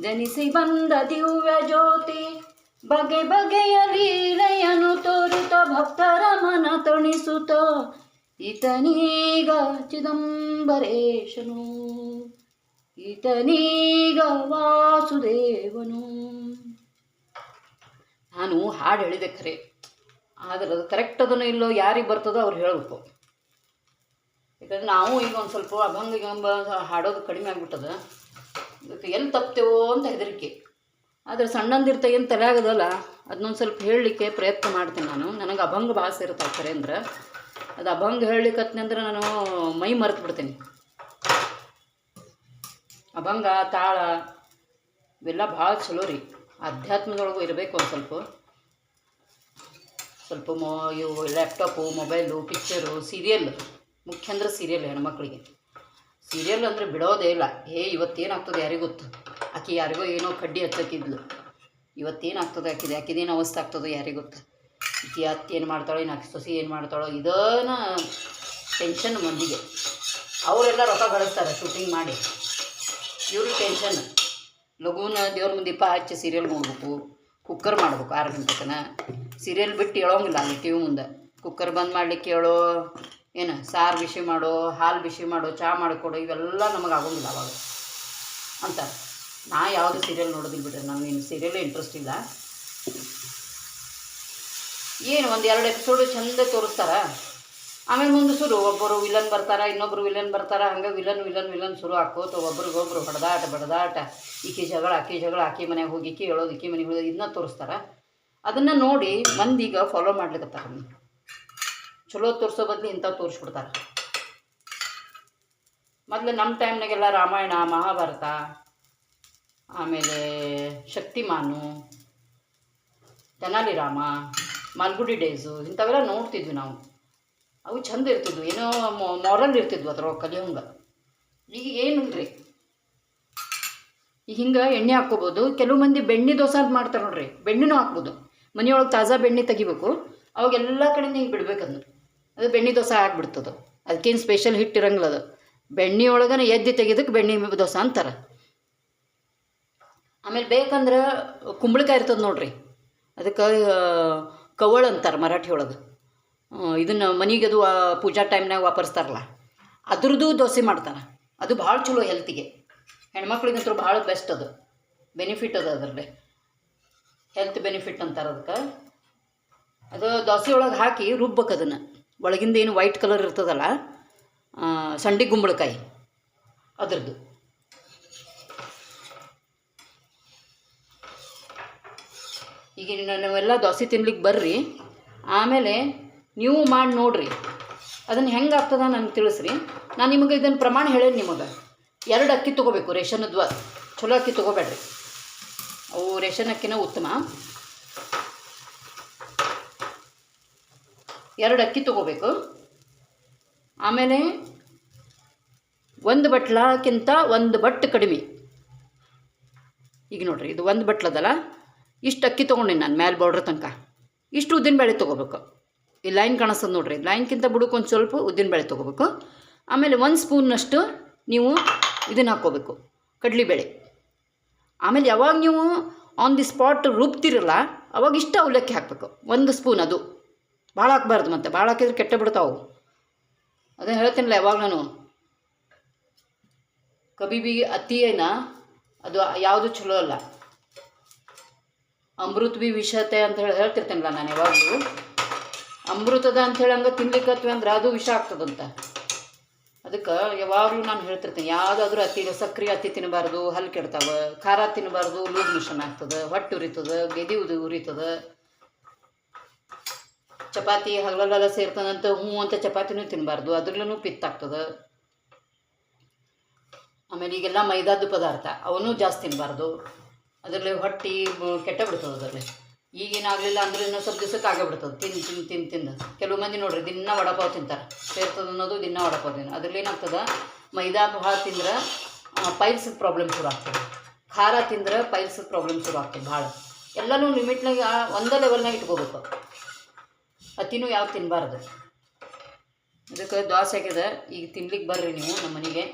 ಜನಿಸಿ ಬಂದ ದಿವ್ಯ ಜ್ಯೋತಿ, ಬಗೆ ಬಗೆಯ ಲೀಲೆಯನ್ನು ತೋರುತ್ತ ಭಕ್ತರ ಮನ ತಣಿಸುತ್ತ ಈತನೀಗ ಚಿದಂಬರೇಶನು, ಈತನೀಗ ವಾಸುದೇವನು. ನಾನು ಹಾಡು ಹೇಳಿದೆ ಖರೆ, ಆದರೆ ಅದು ಕರೆಕ್ಟ್ ಅದನ್ನು ಇಲ್ಲೋ ಯಾರಿಗೆ ಬರ್ತದೋ ಅವ್ರು ಹೇಳಬೇಕು. ಯಾಕಂದ್ರೆ ನಾವು ಈಗ ಒಂದು ಸ್ವಲ್ಪ ಅಭಂಗ ಹಾಡೋದು ಕಡಿಮೆ ಆಗಿಬಿಟ್ಟದ. ಅದಕ್ಕೆ ಎಲ್ಲಿ ತಪ್ತೇವೋ ಅಂತ ಹೆದರಿಕೆ. ಆದರೆ ಸಣ್ಣಂದಿರ್ತ ಏನು ತಲೆ ಆಗೋದಲ್ಲ, ಅದನ್ನೊಂದು ಸ್ವಲ್ಪ ಹೇಳಲಿಕ್ಕೆ ಪ್ರಯತ್ನ ಮಾಡ್ತೀನಿ ನಾನು. ನನಗೆ ಅಭಂಗ ಭಾಳ ಸೇರ್ತಾವೆ ಖರೆ ಅಂದ್ರೆ. ಅದು ಅಭಂಗ ಹೇಳಲಿಕ್ಕತ್ನಿ ಅಂದ್ರೆ ನಾನು ಮೈ ಮರೆತು ಬಿಡ್ತೀನಿ. ಅಭಂಗ ತಾಳ ಇವೆಲ್ಲ ಭಾಳ ಚಲೋ ರೀ. ಅಧ್ಯಾತ್ಮದೊಳಗೂ ಇರಬೇಕು ಒಂದು ಸ್ವಲ್ಪ ಇವು ಲ್ಯಾಪ್ಟಾಪು, ಮೊಬೈಲು, ಪಿಕ್ಚರು, ಸೀರಿಯಲ್. ಮುಖ್ಯ ಅಂದ್ರೆ ಸೀರಿಯಲ್ ಹೆಣ್ಮಕ್ಳಿಗೆ. ಸೀರಿಯಲ್ ಅಂದರೆ ಬಿಡೋದೇ ಇಲ್ಲ. ಇವತ್ತೇನಾಗ್ತದೆ ಯಾರಿಗೂ ಗೊತ್ತು. ಆಕೆ ಯಾರಿಗೋ ಏನೋ ಕಡ್ಡಿ ಹಚ್ಚಕ್ಕಿದ್ಲು, ಇವತ್ತೇನಾಗ್ತದೆ ಆಕಿದೇನು ಅವಸ್ಥೆ ಆಗ್ತದೋ ಯಾರಿಗೂ ಗೊತ್ತು. ಈಕೆ ಅತ್ತೆ ಏನು ಮಾಡ್ತಾಳೋ, ಇನ್ನು ಆಕೆ ಸೊಸಿ ಏನು ಮಾಡ್ತಾಳೋ, ಇದನ್ನ ಟೆನ್ಷನ್ ಮಂದಿಗೆ. ಅವರೆಲ್ಲ ರೊಕ್ಕ ಗಳಿಸ್ತಾರೆ ಶೂಟಿಂಗ್ ಮಾಡಿ, ಇವ್ರಿಗೆ ಟೆನ್ಷನ್. ಲಘೂನ ದೇವ್ರ ಮುಂದೆ ದೀಪ ಹಚ್ಚಿ ಸೀರಿಯಲ್ ನೋಡ್ಬೇಕು, ಕುಕ್ಕರ್ ಮಾಡ್ಬೇಕು 6 ಗಂಟೆ ತನಕ. ಸೀರಿಯಲ್ ಬಿಟ್ಟು ಹೇಳೋಂಗಿಲ್ಲ ಅಲ್ಲಿ ಟಿ ವಿ ಮುಂದೆ. ಕುಕ್ಕರ್ ಬಂದ್ ಮಾಡಲಿಕ್ಕೆ ಹೇಳೋ, ಏನು ಸಾರು ಬಿಸಿ ಮಾಡೋ, ಹಾಲು ಬಿಸಿ ಮಾಡೋ, ಚಹಾ ಮಾಡಿಕೊಡು, ಇವೆಲ್ಲ ನಮಗೆ ಆಗೋಂಗಿಲ್ಲ ಅವಾಗ ಅಂತಾರೆ. ನಾ ಯಾವುದು ಸೀರಿಯಲ್ ನೋಡೋದಿಲ್ಲ ಬಿಡ್ರಿ, ನನಗೇನು ಸೀರಿಯಲ್ಲೇ ಇಂಟ್ರೆಸ್ಟ್ ಇಲ್ಲ. ಏನು 1-2 ಎಪಿಸೋಡು ಚಂದ ತೋರಿಸ್ತಾರೆ, ಆಮೇಲೆ ಮುಂದೆ ಶುರು ಒಬ್ಬರು ವಿಲನ್ ಬರ್ತಾರೆ, ಇನ್ನೊಬ್ಬರು ವಿಲನ್ ಬರ್ತಾರೆ, ಹಂಗೆ ವಿಲನ್ ಶುರು ಹಾಕೋತ ಒಬ್ರಿಗೊಬ್ರು ಬಡದಾಟ, ಈಕೆ ಜಗಳ ಆಕೆ ಮನೆಗೆ ಹೋಗಿ ಈಕೆ ಹೇಳೋದು, ಈಕೆ ಮನೆಗೆ ಹೋಗೋದು, ಇದನ್ನ ತೋರಿಸ್ತಾರೆ. ಅದನ್ನು ನೋಡಿ ಮಂದೀಗ ಫಾಲೋ ಮಾಡ್ಲಿಕ್ಕತ್ತಾರೆ. ಚಲೋ ತೋರಿಸೋ ಬದಲು ಇಂಥವು ತೋರಿಸ್ಬಿಡ್ತಾರೆ. ಮೊದಲು ನಮ್ಮ ಟೈಮ್ನಾಗೆಲ್ಲ ರಾಮಾಯಣ, ಮಹಾಭಾರತ, ಆಮೇಲೆ ಶಕ್ತಿಮಾನು, ತೆನಾಲಿ ರಾಮ, ಮಾಲ್ಗುಡಿ ಡೇಸು ಇಂಥವೆಲ್ಲ ನೋಡ್ತಿದ್ವಿ ನಾವು. ಅವು ಚಂದ ಇರ್ತಿದ್ವು, ಏನೋ ಮಾರಲ್ ಇರ್ತಿದ್ವು ಅದ್ರೊಳಗೆ ಕಲಿಯೋಂಗೆ. ಈಗ ಏನಿಲ್ರಿ, ಈಗ ಹಿಂಗೆ ಎಣ್ಣೆ ಹಾಕ್ಕೋಬೋದು. ಕೆಲವು ಮಂದಿ ಬೆಣ್ಣೆ ದೋಸೆ ಅಂತ ಮಾಡ್ತಾರೆ ನೋಡ್ರಿ, ಬೆಣ್ಣೆನೂ ಹಾಕ್ಬೋದು. ಮನೆಯೊಳಗೆ ತಾಜಾ ಬೆಣ್ಣೆ ತೆಗಿಬೇಕು, ಅವಾಗೆಲ್ಲ ಕಡೆಯಿಂದ ಹಿಂಗೆ ಬಿಡ್ಬೇಕಂದ್ರೆ ಅದು ಬೆಣ್ಣೆ ದೋಸೆ ಆಗಿಬಿಡ್ತದೆ. ಅದಕ್ಕೇನು ಸ್ಪೆಷಲ್ ಹಿಟ್ಟು ಇರಂಗಿಲ್ಲ, ಅದು ಬೆಣ್ಣೆ ಒಳಗನೆ ಎದ್ದು ತೆಗೆದಕ್ಕೆ ಬೆಣ್ಣೆ ದೋಸೆ ಅಂತಾರೆ. ಆಮೇಲೆ ಬೇಕಂದ್ರೆ ಕುಂಬಳಕಾಯಿ ಇರ್ತದೆ ನೋಡ್ರಿ, ಅದಕ್ಕೆ ಕವಳ ಅಂತಾರೆ ಮರಾಠಿ ಒಳಗೆ. ಇದನ್ನು ಮನೆಗೆ ಅದು ಪೂಜಾ ಟೈಮ್ನಾಗ ವಾಪರಿಸ್ತಾರಲ್ಲ, ಅದ್ರದ್ದು ದೋಸೆ ಮಾಡ್ತಾರೆ. ಅದು ಭಾಳ ಚಲೋ ಹೆಲ್ತಿಗೆ, ಹೆಣ್ಮಕ್ಳಿಗಂತೂ ಭಾಳ ಬೆಸ್ಟ್. ಅದು ಬೆನಿಫಿಟ್ ಅದ, ಅದರಲ್ಲೇ ಹೆಲ್ತ್ ಬೆನಿಫಿಟ್ ಅಂತಾರೆ ಅದಕ್ಕೆ. ಅದು ದೋಸೆ ಒಳಗೆ ಹಾಕಿ ರುಬ್ಬೇಕು ಅದನ್ನು. ಒಳಗಿಂದ ಏನು ವೈಟ್ ಕಲರ್ ಇರ್ತದಲ್ಲ, ಸಂಡಿ ಗುಂಬಳಕಾಯಿ ಅದ್ರದ್ದು. ಈಗ ನಾವೆಲ್ಲ ದೋಸೆ ತಿನ್ಲಿಕ್ಕೆ ಬರ್ರಿ, ಆಮೇಲೆ ನೀವು ಮಾಡಿ ನೋಡಿರಿ, ಅದನ್ನು ಹೆಂಗೆ ಆಗ್ತದ ನನಗೆ ತಿಳಿಸ್ರಿ. ನಾನು ನಿಮಗೆ ಇದನ್ನು ಪ್ರಮಾಣ ಹೇಳೇನಿ. ನಿಮಗೆ 2 ಅಕ್ಕಿ ತೊಗೋಬೇಕು, ರೇಷನದ್ವ. ಚಲೋ ಅಕ್ಕಿ ತೊಗೋಬೇಡ್ರಿ, ಅವು ರೇಷನ್ ಅಕ್ಕಿನ ಉತ್ತಮ. 2 ಅಕ್ಕಿ ತೊಗೋಬೇಕು. ಆಮೇಲೆ 1 ಬಟ್ಲಕ್ಕಿಂತ 1 ಬಟ್ಟು ಕಡಿಮೆ. ಈಗ ನೋಡಿರಿ, ಇದು 1 ಬಟ್ಲದಲ್ಲ, ಇಷ್ಟು ಅಕ್ಕಿ ತೊಗೊಂಡಿನಿ ನಾನು, ಮ್ಯಾಲೆ ಬಾರ್ಡ್ರ್ ತನಕ. ಇಷ್ಟು ಉದ್ದಿನಬೇಳೆ ತೊಗೋಬೇಕು. ಈ ಲೈನ್ ಕಾಣಿಸ್ತದೆ ನೋಡಿರಿ, ಲೈನ್ಗಿಂತ ಬುಡಕ್ಕೆ ಒಂದು ಸ್ವಲ್ಪ ಉದ್ದಿನಬೇಳೆ ತೊಗೋಬೇಕು. ಆಮೇಲೆ 1 ಸ್ಪೂನ್ನಷ್ಟು ನೀವು ಇದನ್ನು ಹಾಕ್ಕೋಬೇಕು, ಕಡಲೆಬೇಳೆ. ಆಮೇಲೆ ಯಾವಾಗ ನೀವು ಆನ್ ದಿ ಸ್ಪಾಟ್ ರುಬ್ತಿರಲ್ಲ, ಅವಾಗ ಇಷ್ಟು ಅವಲಕ್ಕಿ ಹಾಕಬೇಕು, 1 ಸ್ಪೂನ್. ಅದು ಭಾಳ ಹಾಕ್ಬಾರ್ದು, ಮತ್ತು ಭಾಳ ಹಾಕಿದ್ರೆ ಕೆಟ್ಟ ಬಿಡ್ತಾವೆ. ಅದನ್ನು ಹೇಳ್ತೀನಲ್ಲ ಯಾವಾಗ ನಾನು, ಕಬಿ ಅತಿ ಏನ ಅದು ಯಾವುದು ಚಲೋ ಅಲ್ಲ. ಅಮೃತ ಬಿ ವಿಷತೆ ಅಂತ ಹೇಳ್ತಿರ್ತೇನಲ್ಲ ನಾನು ಯಾವಾಗಲೂ. ಅಮೃತದ ಅಂಥೇಳಿ ಹಂಗೆ ತಿನ್ಲಿಕ್ಕತ್ವಿ ಅಂದ್ರೆ ಅದು ವಿಷ ಆಗ್ತದಂತ. ಅದಕ್ಕೆ ಯಾವಾಗಲೂ ನಾನು ಹೇಳ್ತಿರ್ತೀನಿ, ಯಾವುದಾದ್ರೂ ಸಕ್ರೆ ಅತಿ ತಿನ್ನಬಾರ್ದು, ಹಲ್ಲು ಕೆಡ್ತಾವೆ. ಖಾರ ತಿನ್ನಬಾರ್ದು, ಲೂಸ್ ಮಿಷನ್ ಆಗ್ತದೆ, ಹೊಟ್ಟೆ ಉರಿತದೆ, ಗೆದಿ ಉರಿತದೆ. ಚಪಾತಿ ಹಗಲೆಲ್ಲ ಸೇರ್ತದಂತ ಅಂತ ಚಪಾತಿನೂ ತಿನ್ನಬಾರ್ದು, ಅದ್ರಲ್ಲೂ ಪಿತ್ತಾಗ್ತದೆ. ಆಮೇಲೆ ಈಗೆಲ್ಲ ಮೈದಾದ ಪದಾರ್ಥ ಅವನ್ನೂ ಜಾಸ್ತಿ ತಿನ್ನಬಾರ್ದು, ಅದರಲ್ಲಿ ಹೊಟ್ಟೆ ಕೆಟ್ಟ ಬಿಡ್ತದೆ. ಅದರಲ್ಲಿ ಈಗೇನಾಗಲಿಲ್ಲ ಅಂದ್ರೆ ಇನ್ನೂ ಸ್ವಲ್ಪ ದಿವಸಕ್ಕೆ ಆಗೇ ಬಿಡ್ತದೆ. ತಿಂದು ಕೆಲವು ಮಂದಿ ನೋಡ್ರಿ ದಿನ ವಡಪಾವ್ ತಿಂತಾರೆ, ಸೇರ್ತದೆ ಅನ್ನೋದು ದಿನ ವಡಪಾವ್ ತಿನ್ನು. ಅದ್ರಲ್ಲಿ ಏನಾಗ್ತದೆ, ಮೈದಾ ಭಾಳ ತಿಂದ್ರೆ ಪೈಲ್ಸದ ಪ್ರಾಬ್ಲಮ್ ಶುರು ಆಗ್ತದೆ, ಖಾರ ತಿಂದ್ರೆ ಪೈಲ್ಸದ ಪ್ರಾಬ್ಲಮ್ ಶುರು ಆಗ್ತದೆ. ಭಾಳ ಎಲ್ಲನೂ ಲಿಮಿಟ್ನಾಗ ಒಂದೇ ಲೆವೆಲ್ನಾಗ ಇಟ್ಕೋಬೇಕು, ಅತಿನೂ ಯಾವ ತಿನ್ನಬಾರ್ದು. ಇದಕ್ಕೆ ದೋಸೆ ಆಗಿದೆ. ಈಗ ತಿನ್ಲಿಕ್ಕೆ ಬರ್ರಿ ನೀವು ನಮ್ಮ ಮನೆಗೆ.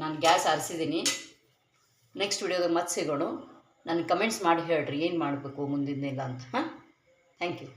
ನಾನು ಗ್ಯಾಸ್ ಆರಿಸಿದ್ದೀನಿ. ನೆಕ್ಸ್ಟ್ ವಿಡಿಯೋದಾಗ ಮತ್ತೆ ಸಿಗೋಣ. ನನಗೆ ಕಮೆಂಟ್ಸ್ ಮಾಡಿ ಹೇಳ್ರಿ ಏನು ಮಾಡಬೇಕು ಮುಂದಿನ ಇಲ್ಲ ಅಂತ. Thank you.